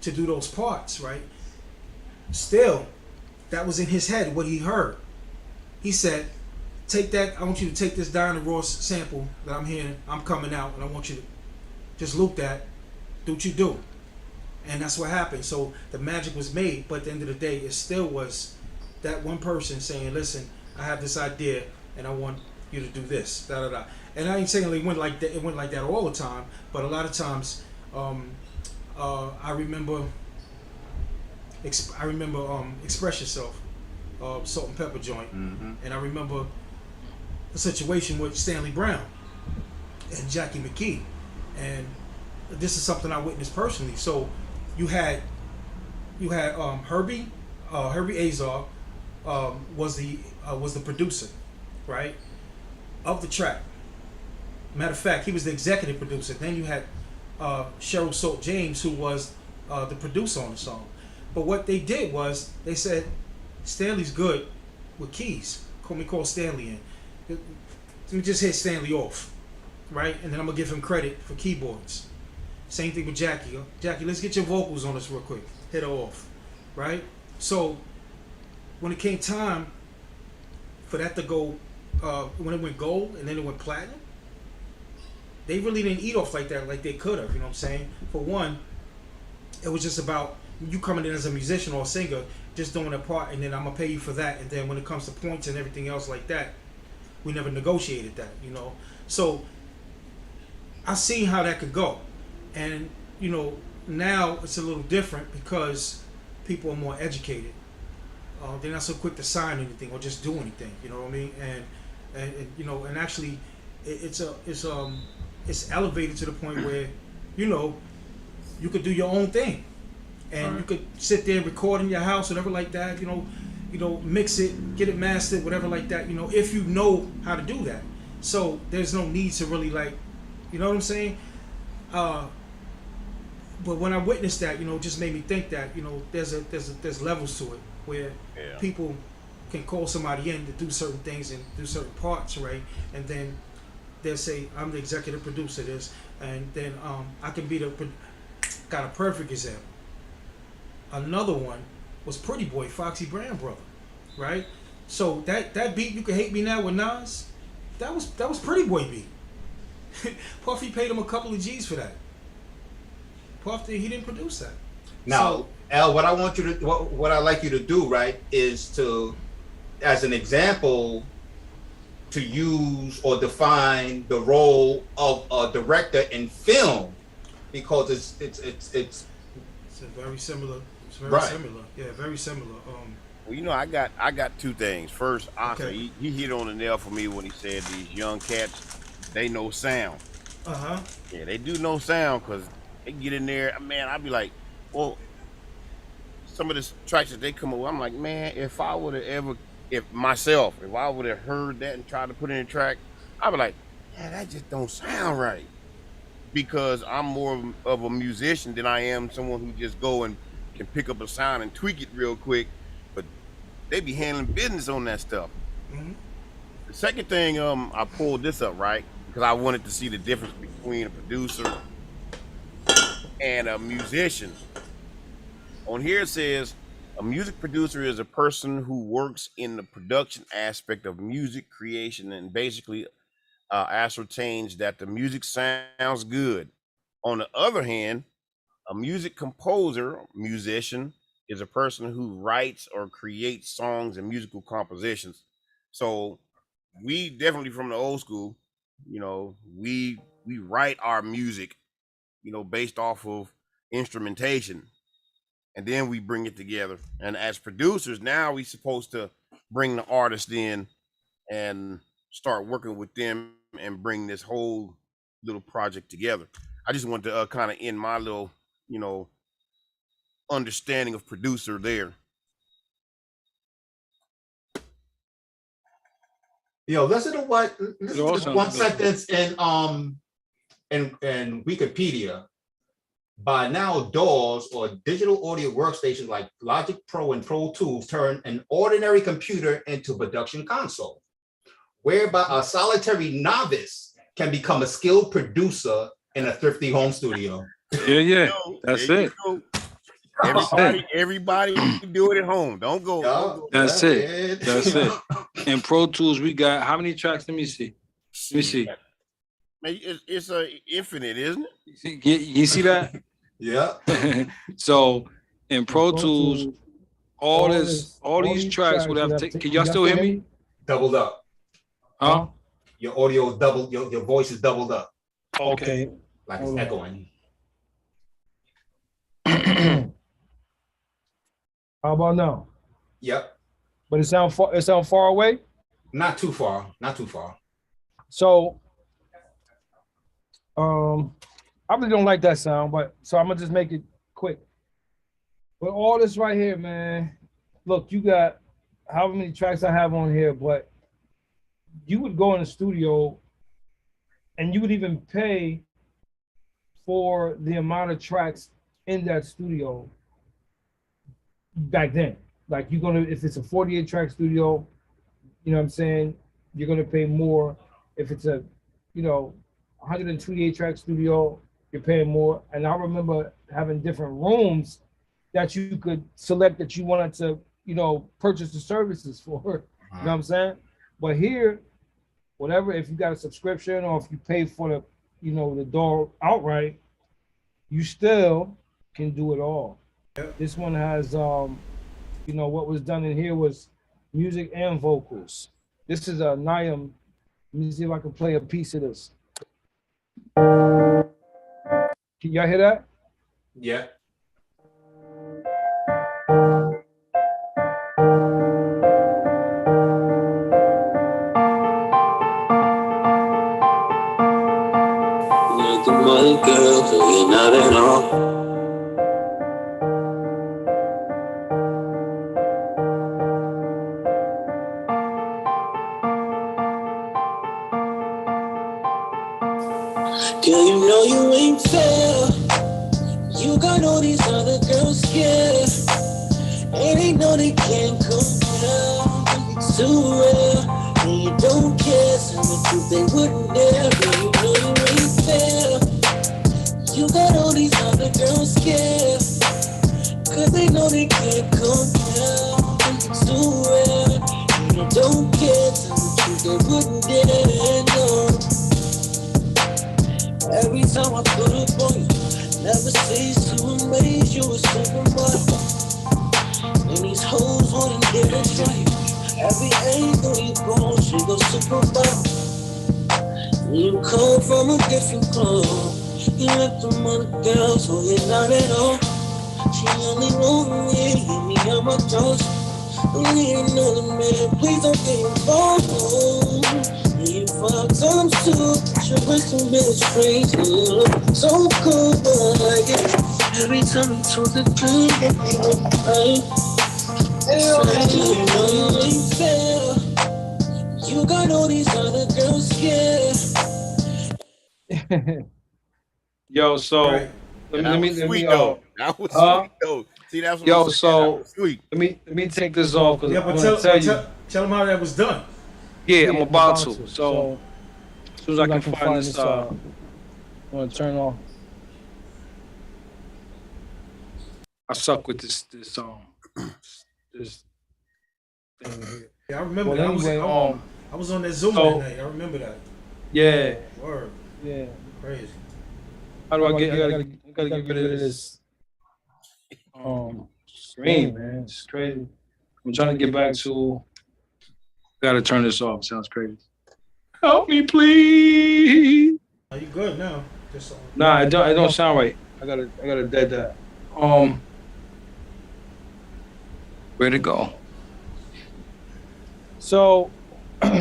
to do those parts, right? Still, that was in his head, what he heard. He said, take that, I want you to take this Diana Ross sample that I'm hearing, I'm coming out, and I want you to just loop that, do what you do. And that's what happened. So the magic was made, but at the end of the day, it still was that one person saying, listen, I have this idea, and I want you to do this, da-da-da. And I ain't saying it went like that all the time, but a lot of times, I remember Express Yourself. Salt and Pepper joint, Mm-hmm. and I remember a situation with Stanley Brown and Jackie McKee, and this is something I witnessed personally. So you had Herbie Azar was the producer, right, of the track. Matter of fact, he was the executive producer. Then you had Cheryl Salt James, who was the producer on the song. But what they did was they said Stanley's good with keys. Let me call Stanley in. Let me just hit Stanley off, right? And then I'm gonna give him credit for keyboards. Same thing with Jackie. Jackie, let's get your vocals on this real quick. Hit her off, right? So when it came time for that to go, when it went gold and then it went platinum, they really didn't eat off like that, like they could have. You know what I'm saying? For one, it was just about you coming in as a musician or a singer, just doing a part, and then I'm gonna pay you for that. And then when it comes to points and everything else like that, we never negotiated that, you know. So I seen how that could go, and you know now it's a little different because people are more educated. They're not so quick to sign anything or just do anything. You know what I mean? And you know, and actually, it's elevated to the point where, you know, you could do your own thing, and you could sit there and record in your house, whatever like that. You know, mix it, get it mastered, whatever like that. You know, if you know how to do that. So there's no need to really like, you know what I'm saying? But when I witnessed that, you know, it just made me think that, you know, there's levels to it where people can call somebody in to do certain things and do certain parts, right? And then they'll say, I'm the executive producer of this, and then I can be got a perfect example. Another one was Pretty Boy, Foxy Brown brother, right? So that beat, You Can Hate Me Now with Nas, that was Pretty Boy beat. Puffy paid him a couple of G's for that. He didn't produce that. Now, So, Al, what I like you to do, right, is to, as an example, to use or define the role of a director in film, because it's very similar. It's very Right. similar. Yeah, very similar. Well, you know, I got two things. First, Oscar, Okay. he hit on the nail for me when he said these young cats, they know sound. Yeah, they do know sound because they get in there. Man, I'd be like, well, some of the tracks that they come up with, I'm like, man, if I would have if I would have heard that and tried to put in a track, I'd be like, yeah, that just don't sound right. Because I'm more of a musician than I am someone who just go and can pick up a sound and tweak it real quick. But they be handling business on that stuff. Mm-hmm. The second thing, I pulled this up, right? Because I wanted to see the difference between a producer and a musician. On here it says, a music producer is a person who works in the production aspect of music creation and basically ascertains that the music sounds good. On the other hand, a music composer, musician, is a person who writes or creates songs and musical compositions. So we definitely from the old school, you know, we write our music, you know, based off of instrumentation, and then we bring it together. And as producers, now we supposed to bring the artist in and start working with them and bring this whole little project together. I just want to kind of end my little, you know, understanding of producer there. listen to this sounds one good. sentence in Wikipedia. By now, DAWs, or digital audio workstations like Logic Pro and Pro Tools, turn an ordinary computer into a production console, whereby a solitary novice can become a skilled producer in a thrifty home studio. Yeah. That's it. Everybody do it at home. Don't go. That's it. That's it. In Pro Tools, we got how many tracks? Let me see. Man, it's a infinite, isn't it? You see that? Yeah. So in Pro Tools, all these tracks would have taken. Can y'all still hear me? Doubled up. Huh? Your audio is doubled. Your voice is doubled up. Okay. Like it's echoing. How about now? Yep. But it sound far away. Not too far. Not too far. So I really don't like that sound, but so I'm gonna just make it quick. But all this right here, man. Look, you got however many tracks I have on here, but you would go in the studio and you would even pay for the amount of tracks in that studio back then. Like you're gonna, if it's a 48 track studio, you know what I'm saying, you're gonna pay more. If it's a, 128 track studio, you're paying more. And I remember having different rooms that you could select that you wanted to, purchase the services for. You know what I'm saying? But here, whatever, if you got a subscription or if you pay for the, the door outright, you still can do it all. This one has, what was done in here was music and vocals. This is a Niam. Let me see if I can play a piece of this. Can y'all hear that? Yeah. Like the mother girl, so you're not at all. Girl, you know you ain't fair. You got all these other girls scared. And they know they can't compare. It's too rare. And you don't care. Tell the truth, they wouldn't dare. Girl, you know you ain't fair. You got all these other girls scared. Cause they know they can't compare. It's too rare. And you don't care. Tell the truth, they wouldn't dare. No. Every time I put up on you, never cease to amaze you, a supermodel. And these hoes wouldn't get it right. Every angle you go, she goes supermodel. You come from a different club. You left them other girls, so you're not at all. She only know me, hit me on my toes. Don't need another man, please don't get involved. You fuck times too, your wrist been strange. You look so cool, but I like it. Every time you talk the truth, you know you ain't fair. You got all these other girls scared. Yo, so Right. let me Sweet though. That was sweet though. See, that's what Yo, I'm saying. so That was sweet. let me take this off because Yeah, I'm but gonna tell you. tell them how that was done. Yeah, I'm about to. So as soon as I can find this, I'm gonna turn off. I suck with this this thing here. Yeah, I remember Well, that. anyway, I was on that Zoom so- that night. I remember that. Yeah, Word. yeah. Crazy. How do I get? I gotta get rid of this screen, man. It's crazy. I'm trying to get back to. Gotta turn this off. Sounds crazy. Help me, please. Are you good now? Just Nah, it don't sound right. I gotta dead that. Where'd it go? So,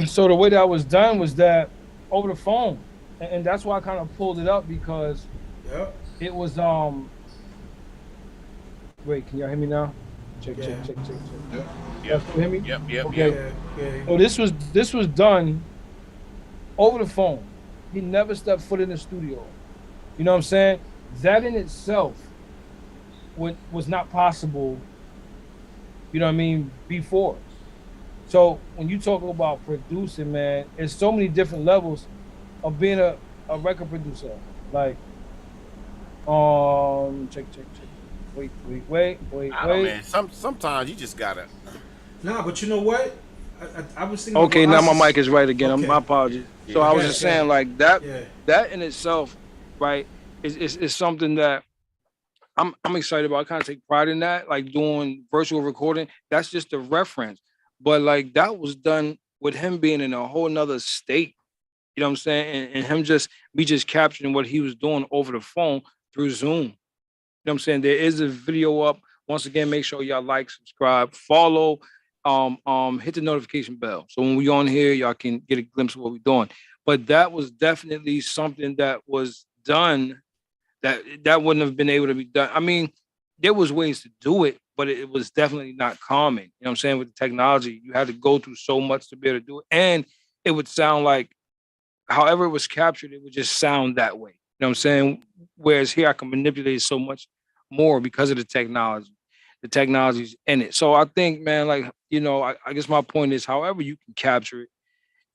so the way that was done was that over the phone, and that's why I kind of pulled it up because yeah. it was Wait, can y'all hear me now? Check. Yep. Y'all still hear me? Yep. Okay. Yeah. So this was done over the phone. He never stepped foot in the studio. You know what I'm saying? That in itself was not possible, you know what I mean, before. So when you talk about producing, man, there's so many different levels of being a record producer. Like, check. Wait. I don't know, man. Sometimes you just gotta. Nah, but you know what? I was thinking. Okay, about now us. my mic is right again. Okay. My apologies. So I was just saying, like that. Yeah. That in itself, right, is something that I'm excited about. I kind of take pride in that, like doing virtual recording. That's just a reference, but like that was done with him being in a whole nother state. You know what I'm saying? And him me just capturing what he was doing over the phone through Zoom. You know what I'm saying? There is a video up. Once again, make sure y'all like, subscribe, follow. hit the notification bell. So when we on here, y'all can get a glimpse of what we're doing. But that was definitely something that was done that wouldn't have been able to be done. I mean, there was ways to do it, but it was definitely not common. You know what I'm saying? With the technology, you had to go through so much to be able to do it. And it would sound like however it was captured, it would just sound that way. You know what I'm saying? Whereas here I can manipulate so much more because of the technology. The technology's in it. So I think, man, like, you know, I guess my point is however you can capture it,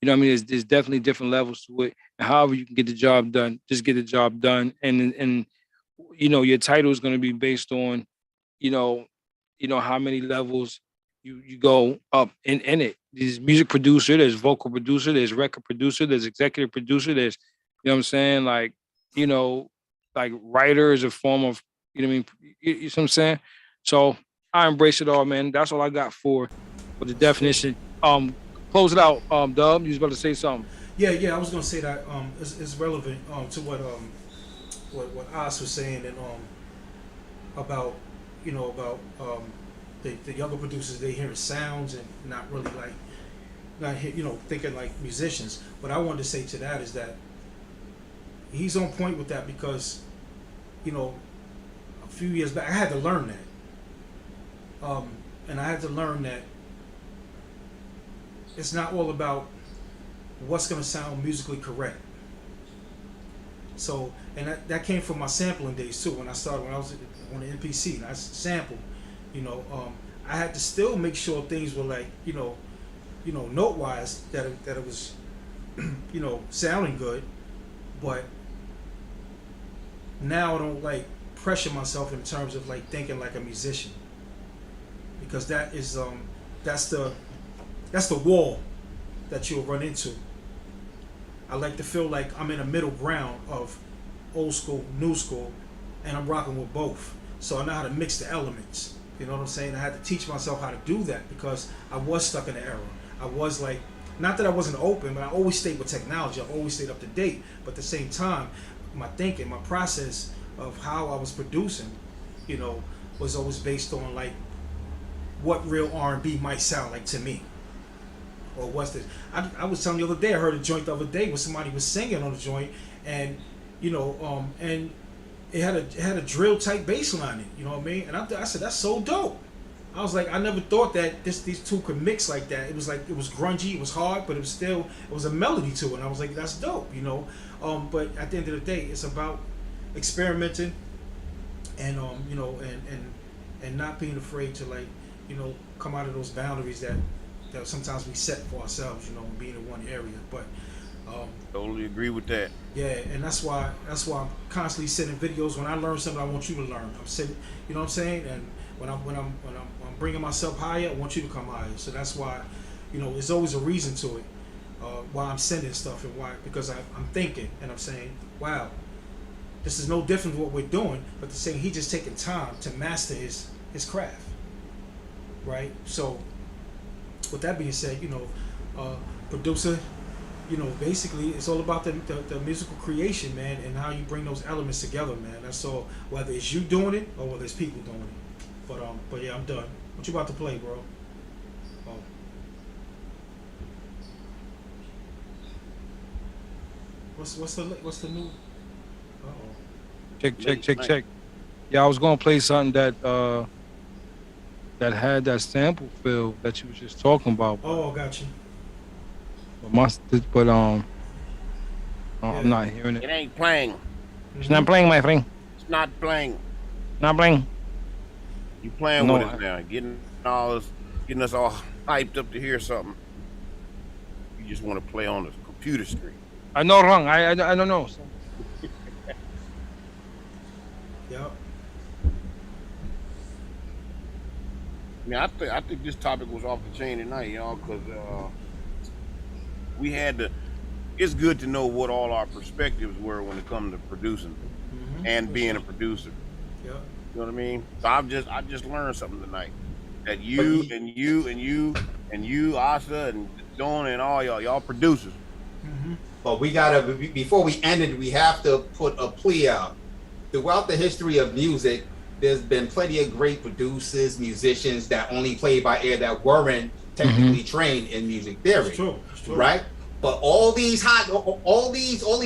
you know what I mean? There's definitely different levels to it. And however you can get the job done, just get the job done. And you know, your title is going to be based on, you know, how many levels you go up in it. There's music producer, there's vocal producer, there's record producer, there's executive producer, there's, you know what I'm saying? Like, you know, like writer is a form of, you know what I mean? You know what I'm saying? So I embrace it all, man. That's all I got for the definition. Close it out, Dub. You was about to say something. Yeah. I was gonna say that it's relevant to what Oz was saying and about the younger producers. They hearing sounds and not really like thinking like musicians. What I wanted to say to that is that he's on point with that because a few years back I had to learn that, and I had to learn that it's not all about what's going to sound musically correct. So, and that came from my sampling days too. When I was on the MPC, and I sampled, I had to still make sure things were like, note wise that it was, sounding good. But now I don't like pressure myself in terms of like thinking like a musician, because that is that's the wall that you'll run into. I like to feel like I'm in a middle ground of old school, new school, and I'm rocking with both. So I know how to mix the elements. You know what I'm saying? I had to teach myself how to do that because I was stuck in the era. I was like, not that I wasn't open, but I always stayed with technology. I always stayed up to date. But at the same time, my thinking, my process of how I was producing, was always based on like what real R&B might sound like to me. Or what's this? I was telling you the other day, I heard a joint the other day where somebody was singing on the joint, and and it had a drill type bass line in it, you know what I mean? And I said, that's so dope. I was like, I never thought that these two could mix like that. It was like, it was grungy, it was hard, but it was a melody to it. And I was like, that's dope, But at the end of the day, it's about experimenting and and not being afraid to like, come out of those boundaries that sometimes we set for ourselves, being in one area. But totally agree with that. Yeah, and that's why I'm constantly sending videos. When I learn something, I want you to learn. I'm sending, you know what I'm saying? And when I'm bringing myself higher, I want you to come higher. So that's why, there's always a reason to it. Why I'm sending stuff and why, because I'm thinking and I'm saying, wow, this is no different than what we're doing. But the saying, he just taking time to master his craft, right? So with that being said, producer, basically it's all about the musical creation, man, and how you bring those elements together, man. That's all. Whether it's you doing it or whether it's people doing it. But yeah, I'm done. What you about to play, bro? Oh. What's the new? Check. Yeah, I was gonna play something that had that sample feel that you was just talking about. Oh, got you. I'm not hearing it. It ain't playing. It's not playing, my friend. It's not playing. Not playing. You playing with us now, getting us all hyped up to hear something. You just want to play on the computer screen. I know wrong. I don't know. Yep. I think this topic was off the chain tonight, y'all, because we had to. It's good to know what all our perspectives were when it comes to producing and being a producer. Yeah. You know what I mean? So I just learned something tonight. That you and you, Asa and Dawn and all y'all producers. Mm-hmm. But we gotta, before we end it, we have to put a plea out. Throughout the history of music, there's been plenty of great producers, musicians that only played by ear that weren't technically trained in music theory, It's true. It's true. right? But all these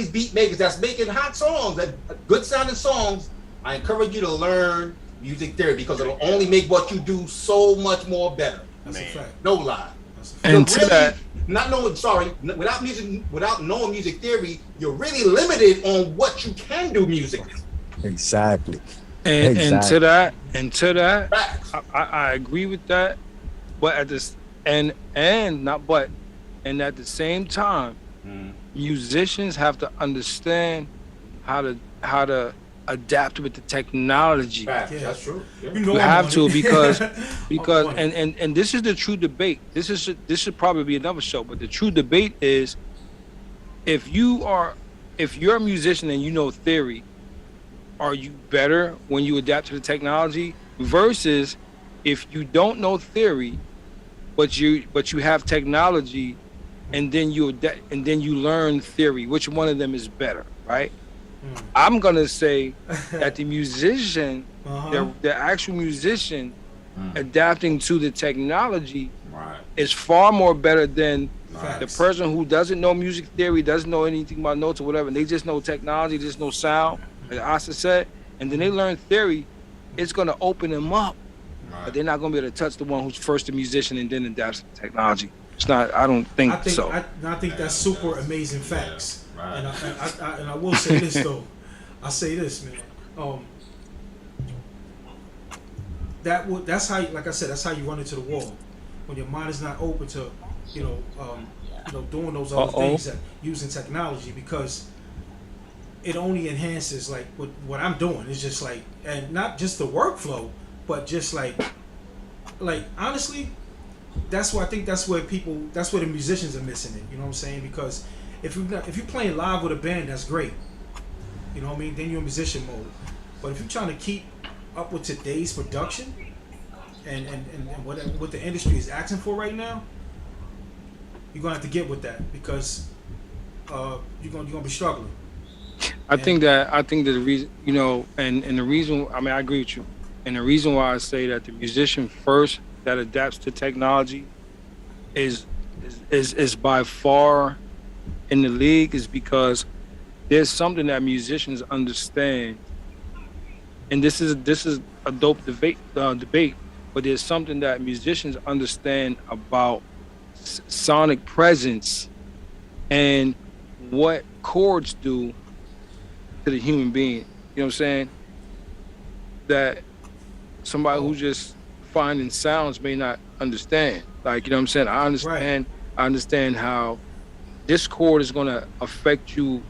beat makers that's making hot songs, that good sounding songs, I encourage you to learn music theory because it'll only make what you do so much more better. That's a fact. No lie. That's a fact. And to that, without knowing music theory, you're really limited on what you can do musically. Exactly. and Exactly. to that, Facts. I agree with that, but at this and at the same time, musicians have to understand how to adapt with the technology. Facts. Yeah. That's true. Yeah. You know You I'm have on to it. because I'm on it. and this is the true debate. This should probably be another show, but the true debate is if you're a musician and you know theory, are you better when you adapt to the technology versus if you don't know theory but you have technology and then you learn theory, which one of them is better, right? I'm gonna say that the musician, the actual musician adapting to the technology is far more better than the person who doesn't know music theory, doesn't know anything about notes or whatever, and they just know technology, just know sound, like Asa said, and then they learn theory. It's gonna open them up, but they're not gonna be able to touch the one who's first a musician and then adapts to technology. It's not. I don't think so. I think that's super amazing facts. Right. And I will say this though. I say this, man. That's how, like I said, that's how you run into the wall when your mind is not open to, doing those other things that using technology, because it only enhances like what I'm doing. It's just like, and not just the workflow, but just like honestly, that's where I think that's where the musicians are missing it. You know what I'm saying? Because if you're playing live with a band, that's great. You know what I mean? Then you're in musician mode. But if you're trying to keep up with today's production and what the industry is asking for right now, you're gonna have to get with that because you're gonna be struggling. I think that the reason, and the reason, I mean, I agree with you, and the reason why I say that the musician first that adapts to technology is by far in the league is because there's something that musicians understand, and this is a dope debate, but there's something that musicians understand about sonic presence and what chords do to the human being. You know what I'm saying? That somebody who just finding sounds may not understand. Like, you know what I'm saying? I understand how this chord is gonna affect you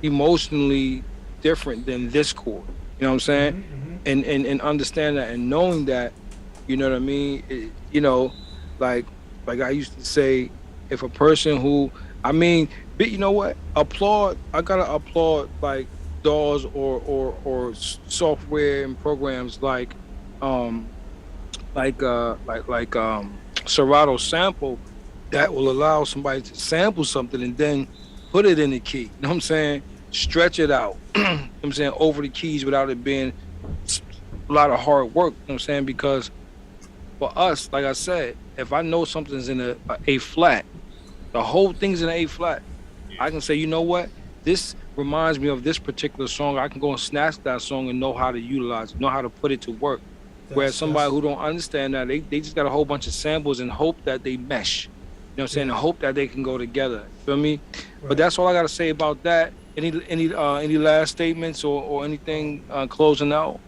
emotionally different than this chord. You know what I'm saying? And understand that and knowing that, you know what I mean? Like I used to say, if a person who, but you know what? I gotta applaud like DAWs or software and programs like Serato Sample that will allow somebody to sample something and then put it in the key. You know what I'm saying? Stretch it out. You know what I'm saying? Over the keys without it being a lot of hard work. You know what I'm saying? Because for us, like I said, if I know something's in a A flat, the whole thing's in an A flat, I can say, you know what? This reminds me of this particular song. I can go and snatch that song and know how to utilize it, know how to put it to work. Whereas somebody who don't understand that, they just got a whole bunch of samples and hope that they mesh. You know what I'm saying? And hope that they can go together. Feel me? Right. But that's all I got to say about that. Any last statements or anything closing out?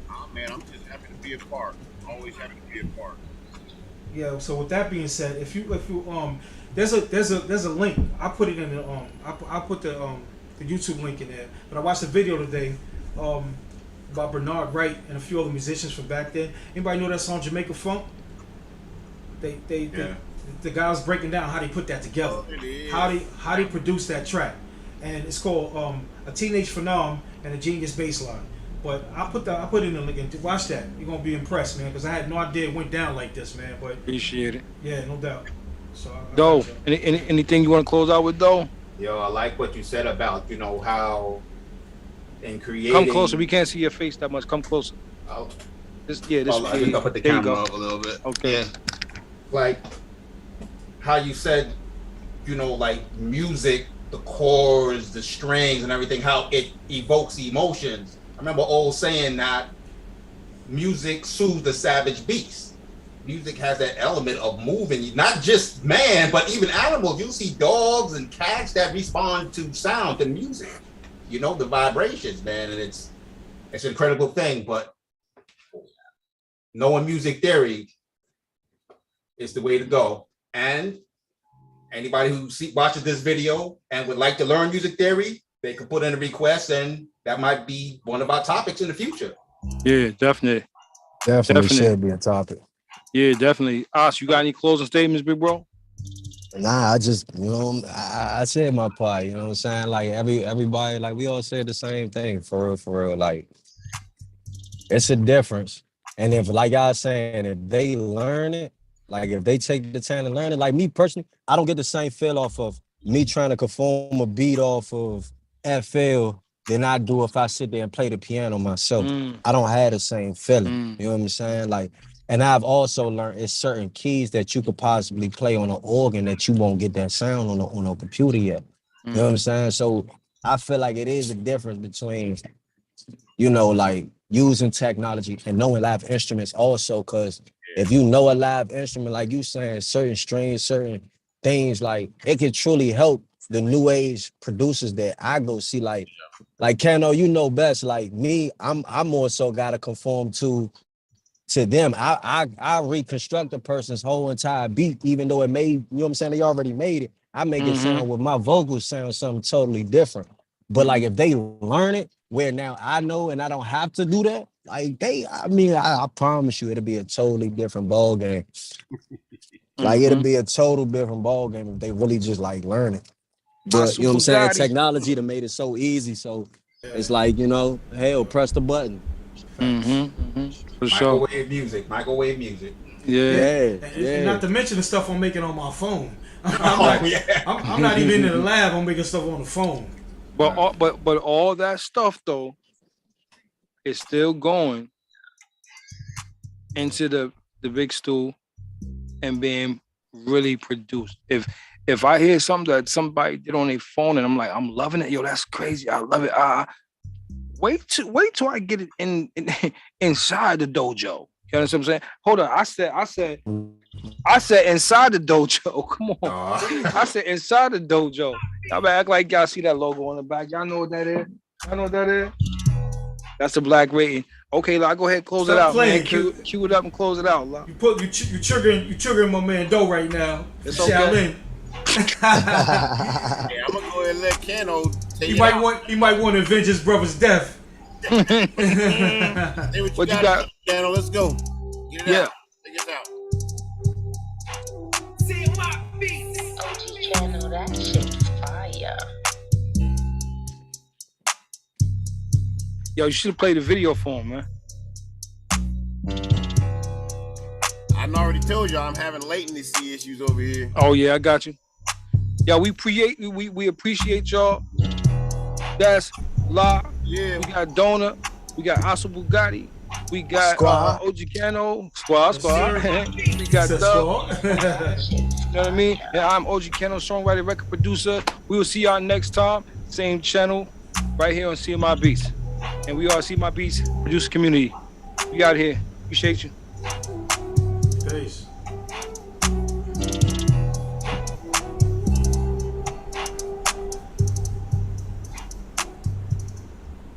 Oh, man, I'm just happy to be a part. Always happy to be a part. Yeah. So with that being said, if you there's a link. I put it in the I put the YouTube link in there. But I watched a video today about Bernard Wright and a few other musicians from back then. Anybody know that song Jamaica Funk? The guy was breaking down how they put that together, how they produced that track, and it's called A Teenage Phenom and a Genius Bassline. But I put in the link and watch that. You're gonna be impressed, man, because I had no idea it went down like this, man. But appreciate it. Yeah, no doubt. So Doe, anything you want to close out with, Doe? Yo, I like what you said about how in creating. Come closer. We can't see your face that much. Come closer. Oh, This I think I'll put the there you camera go. up a little bit. Okay. Yeah. Like how you said, you know, like music, the chords, the strings and everything, how it evokes emotions. I remember old saying that music soothes the savage beast. Music has that element of moving, not just man, but even animals. You see dogs and cats that respond to sound, to music, you know, the vibrations, man. And it's an incredible thing, but knowing music theory is the way to go. And anybody who watches this video and would like to learn music theory, they can put in a request, and that might be one of our topics in the future. Yeah, definitely. Definitely should be a topic. Yeah, definitely. Os, you got any closing statements, big bro? Nah, I just, you know, I said my part, you know what I'm saying? Like everybody, like we all said the same thing, for real. Like, it's a difference. And if, like I was saying, if they learn it, like if they take the time to learn it, like me personally, I don't get the same feel off of me trying to conform a beat off of FL than I do if I sit there and play the piano myself. I don't have the same feeling. You know what I'm saying? Like, and I've also learned it's certain keys that you could possibly play on an organ that you won't get that sound on a computer yet. You know what I'm saying? So I feel like it is a difference between, you know, like using technology and knowing live instruments also, because if you know a live instrument, like you saying, certain strings, certain things, like it could truly help the new age producers that I go see. Like Kano, you know best. Like me, I'm more so gotta conform to them. I reconstruct a person's whole entire beat, even though it made, you know what I'm saying, they already made it. I make it sound with my vocals sound something totally different. But like if they learn it, where now I know and I don't have to do that, like I promise you it'll be a totally different ball game. Like it'll be a total different ball game if they really just like learn it. But you know what I'm saying? Technology that made it so easy. So it's like, you know, hell, press the button. For sure. Microwave music. Yeah. And not to mention the stuff I'm making on my phone. I'm not even in the lab. I'm making stuff on the phone. But all that stuff though is still going into the big stool and being really produced. If I hear something that somebody did on their phone and I'm like, I'm loving it, yo, that's crazy, I love it. Wait till I get it in inside the dojo. You understand what I'm saying? Hold on, I said inside the dojo. Come on. I said inside the dojo. Y'all better act like y'all see that logo on the back. Y'all know what that is? That's the black rating. Okay, I'll go ahead and close it out, man. Cue it up and close it out. You triggering my man Doe right now. It's okay. Yeah, I'm gonna go ahead and let Kano take he might want to avenge his brother's death. Hey, what you got? Kano, let's go. Get it out. Take it out. OG channel, that shit's fire. Yo, you should have played the video for him, man. I already told y'all I'm having latency issues over here. Oh yeah, I got you. Yo, we appreciate y'all. That's La. Yeah. We got Donut. We got Asa Bugatti. We got OG Kano. Squad. We got Dub. You know what I mean? Yeah, I'm OG Kano, songwriter, record producer. We will see y'all next time. Same channel, right here on CMI Beats. And we are CMI Beats producer community. We out here. Appreciate you. Peace.